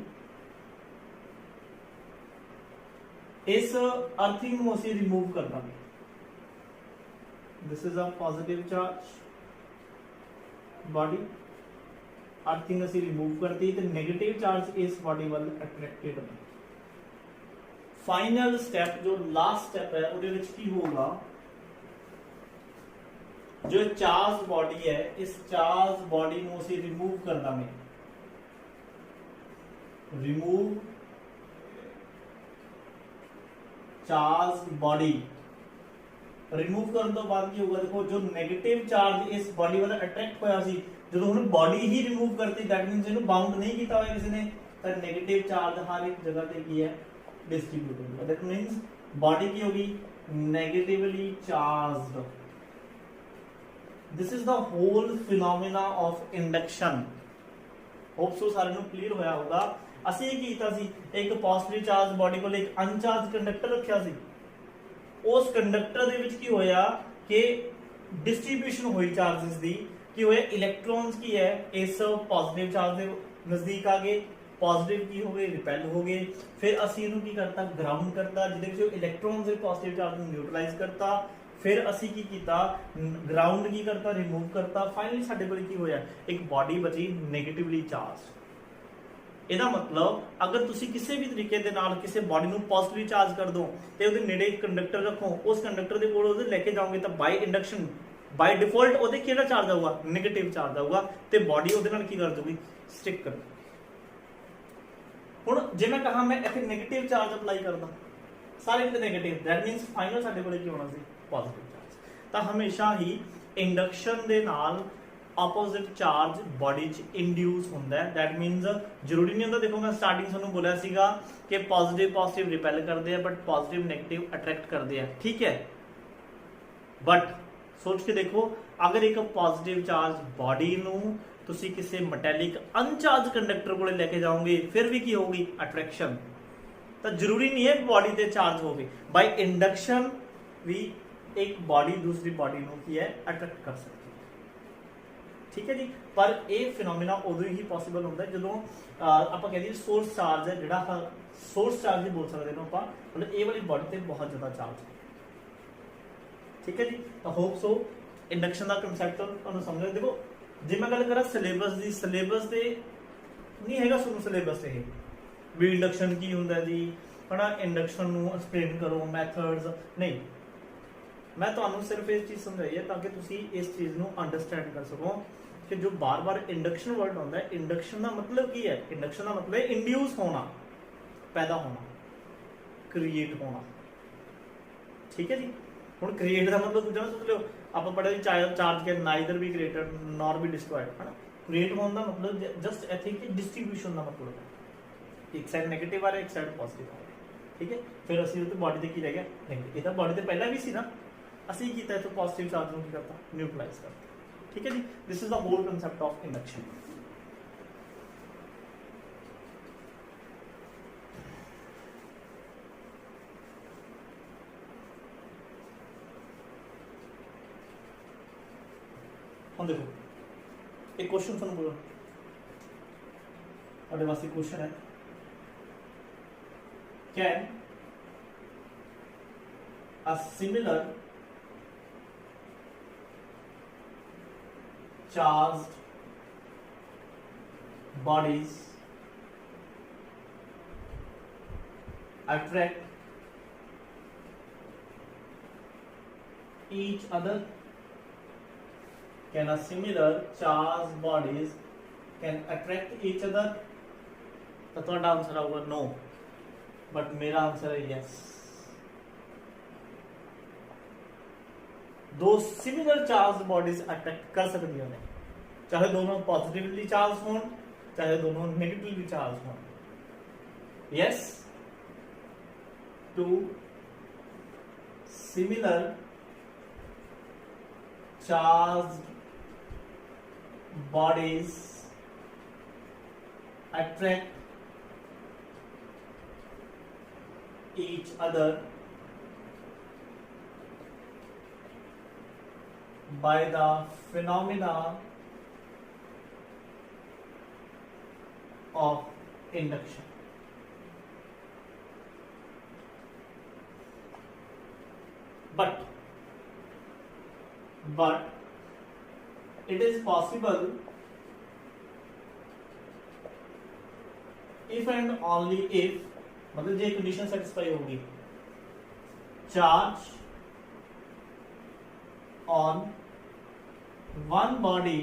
A: इस अर्थिंग ਨੂੰ ਅਸੀਂ ਰਿਮੂਵ ਕਰ ਦਾਂਗੇ। This is a positive charge body, earthing ਅਸੀਂ ਰਿਮੂਵ ਕਰਤੀ ਤੇ 네ਗੇਟਿਵ ਚਾਰਜ ਇਸ ਬॉडी ਵੱਲ ਅਟਰੈਕਟਡ ਹੈ। ਫਾਈਨਲ ਸਟੈਪ ਜੋ ਲਾਸਟ ਸਟੈਪ ਹੈ ਉਹਦੇ ਵਿੱਚ ਕੀ ਹੋਊਗਾ, ਜੋ ਚਾਰਜ ਬॉडी ਹੈ ਇਸ ਚਾਰਜ ਬॉडी ਨੂੰ ਅਸੀਂ ਰਿਮੂਵ ਕਰ ਦਾਂਗੇ। ਰਿਮੂਵ ਚਾਰਜ ਬॉडी, ਰਿਮੂਵ ਕਰਨ ਤੋਂ ਬਾਅਦ ਕੀ ਹੋਊਗਾ, ਦੇਖੋ ਜੋ 네ਗੇਟਿਵ ਚਾਰਜ ਇਸ ਬॉडी ਵੱਲ ਅਟਰੈਕਟ ਹੋਇਆ ਸੀ, ਜਦੋਂ ਹੁਣ ਬॉडी ਹੀ ਰਿਮੂਵ ਕਰਤੀ ਦੈਟ ਮੀਨਸ ਇਹਨੂੰ ਬਾਉਂਡ ਨਹੀਂ ਕੀਤਾ ਹੋਇਆ ਕਿਸੇ ਨੇ, ਤਾਂ 네ਗੇਟਿਵ ਚਾਰਜ ਹਰ ਇੱਕ ਜਗ੍ਹਾ ਤੇ ਕੀ ਹੈ डिस्ट्रीब्यूट होगा। दैट मींस बॉडी की होगी negatively charged. This is the whole phenomena of induction. Hope so सारे ਨੂੰ क्लियर ਹੋਇਆ ਹੋਗਾ। ਅਸੀਂ ਕੀ ਕੀਤਾ ਸੀ, ਇੱਕ ਪੋਜ਼ਿਟਿਵ ਚਾਰਜ ਬॉडी ਕੋਲ ਇੱਕ ਅਨਚਾਰਜ ਕੰਡਕਟਰ ਰੱਖਿਆ ਸੀ। ਉਸ ਕੰਡਕਟਰ ਦੇ ਵਿੱਚ ਕੀ ਹੋਇਆ ਕਿ ਡਿਸਟ੍ਰੀਬਿਊਸ਼ਨ ਹੋਈ ਚਾਰजेस ਦੀ, ਕੀ ਹੋਇਆ ਇਲੈਕਟ੍ਰॉन्स ਕੀ ਹੈ ਇਸ ਪੋਜ਼ਿਟਿਵ ਚਾਰਜ ਦੇ ਨਜ਼ਦੀਕ ਆ ਗਏ, पॉजिटिव की हो गए रिपेल हो गए। फिर ਅਸੀਂ ਇਹਨੂੰ ਕੀ ਕਰਤਾ, ਗਰਾਊਂਡ ਕਰਤਾ, ਜਿਹਦੇ ਵਿੱਚ ਇਲੈਕਟ੍ਰॉन्स ਦੇ ਪੋਜ਼ਿਟਿਵ ਚਾਰਜ ਨੂੰ ਨਿਊਟਰਲਾਈਜ਼ ਕਰਤਾ। ਫਿਰ ਅਸੀਂ ਕੀ ਕੀਤਾ, ਗਰਾਊਂਡ ਕੀ ਕਰਤਾ, ਰਿਮੂਵ ਕਰਤਾ। ਫਾਈਨਲੀ ਸਾਡੇ ਕੋਲ ਕੀ ਹੋਇਆ, ਇੱਕ ਬਾਡੀ ਬਚੀ 네ਗੇਟਿਵਲੀ ਚਾਰਜ। ਇਹਦਾ ਮਤਲਬ ਅਗਰ ਤੁਸੀਂ ਕਿਸੇ ਵੀ ਤਰੀਕੇ ਦੇ ਨਾਲ ਕਿਸੇ ਬਾਡੀ ਨੂੰ ਪੋਜ਼ਿਟਿਵਲੀ ਚਾਰਜ ਕਰ ਦੋ ਤੇ ਉਹਦੇ ਨੇੜੇ ਇੱਕ ਕੰਡਕਟਰ ਰੱਖੋ, ਉਸ ਕੰਡਕਟਰ ਦੇ ਕੋਲ ਉਹਦੇ ਲੈ ਕੇ ਜਾਓਗੇ ਤਾਂ ਬਾਈ ਇੰਡਕਸ਼ਨ ਬਾਈ ਡਿਫਾਲਟ ਉਹਦੇ ਕਿਹੜਾ ਚਾਰਜ ਆਊਗਾ, 네ਗੇਟਿਵ ਚਾਰਜ ਆਊਗਾ ਤੇ ਬਾਡੀ ਉਹਦੇ ਨਾਲ ਕੀ ਕਰ ਦੂਗੀ, ਸਟਿਕ ਕਰ। ਹੁਣ ਜੇ ਮੈਂ ਕਹਾਂ ਮੈਂ ਇੱਥੇ 네ਗੇਟਿਵ ਚਾਰਜ ਅਪਲਾਈ ਕਰਦਾ, ਸਾਰੇ ਕਿਤੇ 네ਗੇਟਿਵ, ਦੈਟ ਮੀਨਸ ਫਾਈਨਲ ਸਾਡੇ ਕੋਲ ਕੀ ਹੋਣਾ ਸੀ, ਪੋਜ਼ਿਟਿਵ ਚਾਰਜ। ਤਾਂ ਹਮੇਸ਼ਾ ਹੀ ਇੰਡਕਸ਼ਨ ਦੇ ਨਾਲ ਆਪੋਜ਼ਿਟ ਚਾਰਜ ਬਾਡੀ 'ਚ ਇੰਡਿਊਸ ਹੁੰਦਾ ਹੈ। ਦੈਟ ਮੀਨਸ ਜ਼ਰੂਰੀ ਨਹੀਂ ਹੁੰਦਾ, ਦੇਖੋ ਮੈਂ ਸਟਾਰਟਿੰਗ ਤੁਹਾਨੂੰ ਬੋਲਿਆ ਸੀਗਾ ਕਿ ਪੋਜ਼ਿਟਿਵ ਰਿਪੈਲ ਕਰਦੇ ਆ, ਬਟ ਪੋਜ਼ਿਟਿਵ 네ਗੇਟਿਵ ਅਟਰੈਕਟ ਕਰਦੇ ਆ, ਠੀਕ ਹੈ। ਬਟ ਸੋਚ ਕੇ ਦੇਖੋ, ਅਗਰ ਇੱਕ ਪੋਜ਼ਿਟਿਵ ਚਾਰਜ ਬਾਡੀ ਨੂੰ ਤੁਸੀਂ ਕਿਸੇ ਮੈਟੈਲਿਕ ਅਨਚਾਰਜ ਕੰਡਕਟਰ ਕੋਲੇ ਲੈ ਕੇ ਜਾਓਗੇ, ਫਿਰ ਵੀ ਕੀ ਹੋਊਗੀ, ਅਟਰੈਕਸ਼ਨ। ਤਾਂ ਜ਼ਰੂਰੀ ਨਹੀਂ ਹੈ ਬਾਡੀ ਤੇ ਚਾਰਜ ਹੋਵੇ, ਬਾਈ ਇੰਡਕਸ਼ਨ ਵੀ ਇੱਕ ਬਾਡੀ ਦੂਸਰੀ ਬਾਡੀ ਨੂੰ ਕੀ ਹੈ, ਅਟਰੈਕਟ ਕਰ ਸਕਦੀ ਹੈ। ਠੀਕ ਹੈ ਜੀ। ਪਰ ਇਹ ਫਿਨੋਮੀਨਾ ਉਦੋਂ ਹੀ ਪੋਸੀਬਲ ਹੁੰਦਾ ਜਦੋਂ ਆਪਾਂ ਕਹਿੰਦੇ ਸੋਰਸ ਚਾਰਜ ਹੈ, ਜਿਹੜਾ ਸੋਰਸ ਚਾਰਜ ਹੀ ਬੋਲ ਸਕਦੇ ਨੇ ਆਪਾਂ, ਮਤਲਬ ਇਹ ਵਾਲੀ ਬਾਡੀ ਤੇ ਬਹੁਤ ਜ਼ਿਆਦਾ ਚਾਰਜ ਹੈ। ਠੀਕ ਹੈ ਜੀ। ਤਾਂ ਹੋਪ ਸੋ ਇੰਡਕਸ਼ਨ ਦਾ ਕਨਸੈਪਟ ਤੁਹਾਨੂੰ ਸਮਝ ਆਇਆ। ਦੇਖੋ ਜੇ ਮੈਂ ਗੱਲ ਕਰਾਂ ਸਿਲੇਬਸ ਦੀ, ਸਿਲੇਬਸ ਤੇ ਨਹੀਂ ਹੈਗਾ ਤੁਹਾਨੂੰ ਸਿਲੇਬਸ ਇਹ ਵੀ ਇੰਡਕਸ਼ਨ ਕੀ ਹੁੰਦਾ ਜੀ, ਹਨਾ, ਇੰਡਕਸ਼ਨ ਨੂੰ ਐਕਸਪਲੇਨ ਕਰੋ, ਮੈਥਡਸ ਨਹੀਂ। ਮੈਂ ਤੁਹਾਨੂੰ ਸਿਰਫ ਇਹ ਚੀਜ਼ ਸਮਝਾਈ ਹੈ ਤਾਂ ਕਿ ਤੁਸੀਂ ਇਸ ਚੀਜ਼ ਨੂੰ ਅੰਡਰਸਟੈਂਡ ਕਰ ਸਕੋ ਕਿ ਜੋ ਬਾਰ-ਬਾਰ ਇੰਡਕਸ਼ਨ ਵਰਡ ਆਉਂਦਾ ਹੈ, ਇੰਡਕਸ਼ਨ ਦਾ ਮਤਲਬ ਕੀ ਹੈ, ਇੰਡਕਸ਼ਨ ਦਾ ਮਤਲਬ ਹੈ ਇੰਡਿਊਸ ਹੋਣਾ, ਪੈਦਾ ਹੋਣਾ, ਕ੍ਰੀਏਟ ਹੋਣਾ। ਠੀਕ ਹੈ ਜੀ। ਹੁਣ ਕ੍ਰੀਏਟ ਦਾ ਮਤਲਬ ਦੂਜਾ ਨਾ ਸਮਝ ਲਿਓ, ਆਪਾਂ ਪੜ੍ਹਿਆ ਸੀ ਚਾਰਜ ਕੇ ਨਾਈਦਰ ਵੀ ਕ੍ਰੀਏਟਡ ਨॉर ਵੀ ਡਿਸਟਰॉयड, ਹੈ ਨਾ। ਕ੍ਰੀਏਟ ਹੋਣ ਦਾ ਮਤਲਬ ਜਸਟ ਆਈ ਥਿੰਕ ਡਿਸਟ੍ਰੀਬਿਊਸ਼ਨ ਦਾ ਮਤਲਬ ਹੈ, ਇੱਕ ਸਾਈਡ 네ਗੇਟਿਵ ਆ ਰਿਹਾ, ਇੱਕ ਸਾਈਡ ਪੋਜ਼ਿਟਿਵ ਆ ਰਿਹਾ। ਠੀਕ ਹੈ। ਫਿਰ ਅਸੀਂ ਉਹ ਤੇ ਬਾਡੀ ਤੇ ਕੀ ਰਹਿ ਗਿਆ, 네ਗੇਟਿਵ। ਇਹ ਤਾਂ ਬਾਡੀ ਤੇ ਪਹਿਲਾਂ ਵੀ ਸੀ ਨਾ, ਅਸੀਂ ਕੀਤਾ ਇੱਥੋਂ ਪੋਜ਼ਿਟਿਵ ਚਾਰਜ ਨੂੰ ਕੀ ਕਰਤਾ, ਨਿਊਟਰਲਾਈਜ਼ ਕਰਤਾ। ਠੀਕ ਹੈ ਜੀ। This is the hole concept of induction. ਹੁਣ ਦੇਖੋ एक क्वेश्चन ਤੁਹਾਨੂੰ ਬੋਲੋ, ਤੁਹਾਡੇ ਵਾਸਤੇ क्वेश्चन है, can a similar charged bodies attract each other? Can a similar charged bodies can attract each other? तो ਤੁਹਾਡਾ आंसर होगा no, but मेरा आंसर है yes. दो similar charged bodies attract कर सकती हैं, चाहे दोनों पॉजिटिवली चार्ज हों चाहे दोनों नेगेटिवली चार्ज हों। yes, two similar charged bodies attract each other by the phenomena of induction. But it is possible if and only if, मतलब ये कंडीशन सेटिस्फाई होगी, charge on one body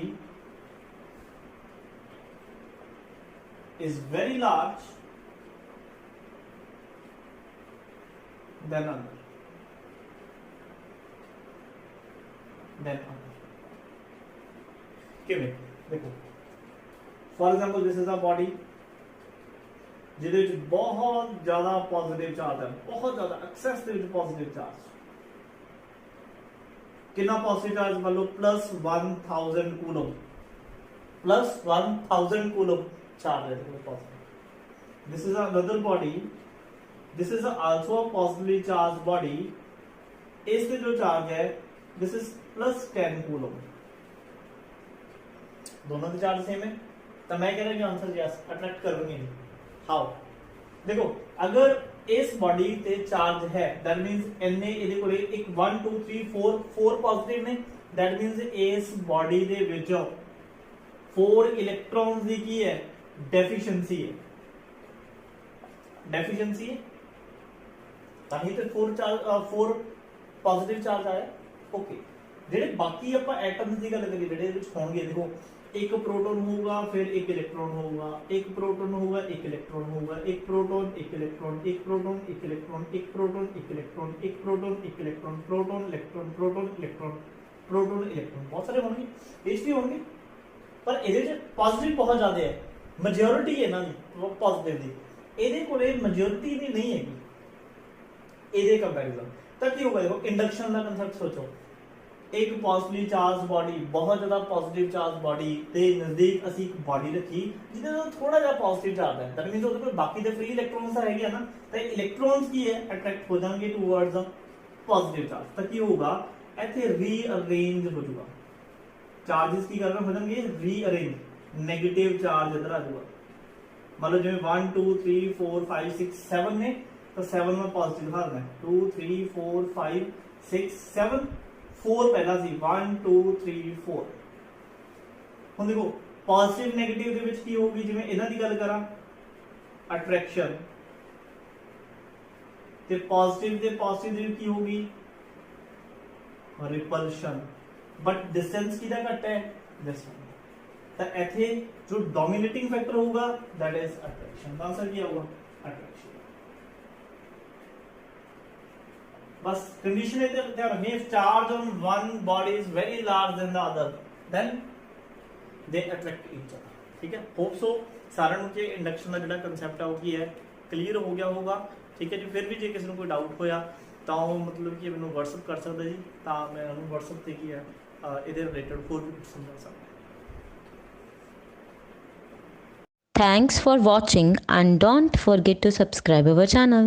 A: is very large than another. ਕਿਵੇਂ ਦੇਖੋ, for example this is a body ਜਿਹਦੇ ਵਿੱਚ ਬਹੁਤ ਜ਼ਿਆਦਾ ਪੋਜ਼ਿਟਿਵ ਚਾਰਜ ਹੈ, ਬਹੁਤ ਜ਼ਿਆਦਾ ਐਕਸੈਸ ਦੇ ਵਿੱਚ ਪੋਜ਼ਿਟਿਵ ਚਾਰਜ। ਕਿੰਨਾ ਪੋਜ਼ਿਟਿਵ ਚਾਰਜ? ਮੰਨ ਲਓ +1000 ਕੂਲਮ, +1000 ਕੂਲਮ ਚਾਰਜ ਹੈ positive. This is another body, this is also a positively charge body. इसमें जो चार्ज है दिस इज +10 कूलम, दोनों के चार्ज सेम है, तो मैं कह रहा हूं आंसर यस, अट्रैक्ट करेंगे। हाउ? देखो, अगर इस बॉडी ते चार्ज है दैट मींस इन्ने ਇਹਦੇ ਕੋਲੇ ਇੱਕ 1 2 3 4 पॉजिटिव ने, दैट मींस इस बॉडी ਦੇ ਵਿੱਚ 4 इलेक्ट्रॉन्स ਦੀ ਕੀ ਹੈ? डेफिशिएंसी है, डेफिशिएंसी है, ਤਾਂ ਹੀ ਤੇ 4 पॉजिटिव चार्ज आया। ओके, ਜਿਹੜੇ ਬਾਕੀ ਆਪਾਂ ਐਟਮਸ ਦੀ ਗੱਲ ਕਰੀਏ ਜਿਹੜੇ ਇਹਦੇ ਵਿੱਚ ਹੋਣਗੇ, ਦੇਖੋ एक प्रोटॉन होगा, फिर एक इलेक्ट्रॉन होगा, एक प्रोटॉन होगा, एक इलेक्ट्रॉन होगा, एक प्रोटॉन, एक इलेक्ट्रॉन, एक प्रोटॉन, एक इलेक्ट्रॉन, एक प्रोटॉन, एक इलेक्ट्रॉन, एक प्रोटॉन, एक electron, proton electron, proton electron, proton electron, बहुत सारे होंगे, एच भी होंगे, पर ਇਹਦੇ पॉजिटिव बहुत ज्यादा है, मेजॉरिटी है ना जी पॉजिटिव दी, ਇਹਦੇ ਕੋਲੇ मेजॉरिटी नहीं है ਇਹਦੇ कंपैरिजन। ਤਾਂ ਕੀ ਹੋਗਾ? देखो इंडक्शन ਦਾ ਕਨਸੈਪਟ ਸੋਚੋ, एक पॉजिटिवली चार्ज बॉडी, बहुत ज्यादा पॉजिटिव चार्ज बॉडी ਦੇ ਨਜ਼ਦੀਕ ਅਸੀਂ ਇੱਕ ਬॉडी ਰੱਖੀ ਜਿਹਦੇ ਨਾਲ ਥੋੜਾ ਜਿਹਾ ਪੋਜ਼ਿਟਿਵ ਚਾਰਜ ਹੈ, ਦੈਟ ਮੀਨਸ ਉਹਦੇ ਕੋਲ ਬਾਕੀ ਦੇ ਫ੍ਰੀ ਇਲੈਕਟ੍ਰੋਨਸ ਹੈਗੇ ਨਾ, ਤਾਂ ਇਲੈਕਟ੍ਰੋਨਸ ਕੀ ਹੈ? ਅਟਰੈਕਟ ਹੋ ਜਾਣਗੇ ਟੂਵਰਡਸ ਪੋਜ਼ਿਟਿਵ ਚਾਰਜ। ਤਾਂ ਕੀ ਹੋਊਗਾ? ਇੱਥੇ ਰੀਅਰੇਂਜ ਹੋ ਜਾਊਗਾ, ਚਾਰजेस ਕੀ ਕਰਨਾ ਹੋ ਜਾਣਗੇ? ਰੀਅਰੇਂਜ, 네ਗੇਟਿਵ ਚਾਰਜ ਇਧਰ ਆ ਜਾਊਗਾ। ਮੰਨ ਲਓ ਜਿਵੇਂ 1 2 3 4 5 6 7 ਨੇ, ਤਾਂ 7 ਮੈਂ ਪੋਜ਼ਿਟਿਵ ਦਿਖਾ ਦਿੰਦਾ, 2 3 4 5 6 7 4 ਪਹਿਲਾ ਸੀ, 1 2 3 4। ਹੁਣ ਦੇਖੋ ਪੋਜ਼ਿਟਿਵ 네ਗੇਟਿਵ ਦੇ ਵਿੱਚ ਕੀ ਹੋਊਗੀ? ਜਿਵੇਂ ਇਹਨਾਂ ਦੀ ਗੱਲ ਕਰਾਂ, ਅਟਰੈਕਸ਼ਨ, ਤੇ ਪੋਜ਼ਿਟਿਵ ਦੇ ਪੋਜ਼ਿਟਿਵ ਦੇ ਵਿੱਚ ਕੀ ਹੋਊਗੀ? ਰਿਪਲਸ਼ਨ। ਬਟ ਡਿਸਟੈਂਸ ਕਿਹਦਾ ਘੱਟ ਹੈ? This one. ਤਾਂ ਇੱਥੇ ਜੋ ਡੋਮੀਨੇਟਿੰਗ ਫੈਕਟਰ ਹੋਊਗਾ ਦੈਟ ਇਜ਼ ਅਟਰੈਕਸ਼ਨ। ਤਾਂ ਆਨਸਰ ਕੀ ਆਊਗਾ? अट्रैक्शन। बस कंडीशन है ध्यान रखनी, if charge on one body is very large than the other then they attract each other। ठीक है, होप सो सारे ਨੂੰ ਕਿ ਇੰਡਕਸ਼ਨ ਦਾ ਜਿਹੜਾ ਕਨਸੈਪਟ ਹੈ ਉਹ ਕੀ ਹੈ ਕਲੀਅਰ ਹੋ ਗਿਆ ਹੋਗਾ। ਠੀਕ ਹੈ ਜੀ, ਫਿਰ ਵੀ ਜੇ ਕਿਸੇ ਨੂੰ ਕੋਈ ਡਾਊਟ ਹੋਇਆ ਤਾਂ ਉਹ ਮਤਲਬ ਕਿ ਮੈਨੂੰ WhatsApp ਕਰ ਸਕਦਾ ਜੀ, ਤਾਂ ਮੈਂ ਉਹਨੂੰ WhatsApp ਤੇ ਕੀ ਹੈ ਇਹਦੇ ਰਿਲੇਟਡ ਹੋਰ ਵੀ ਸਮਝਾ ਸਕਦਾ।
B: Thanks for watching and don't forget to subscribe our channel.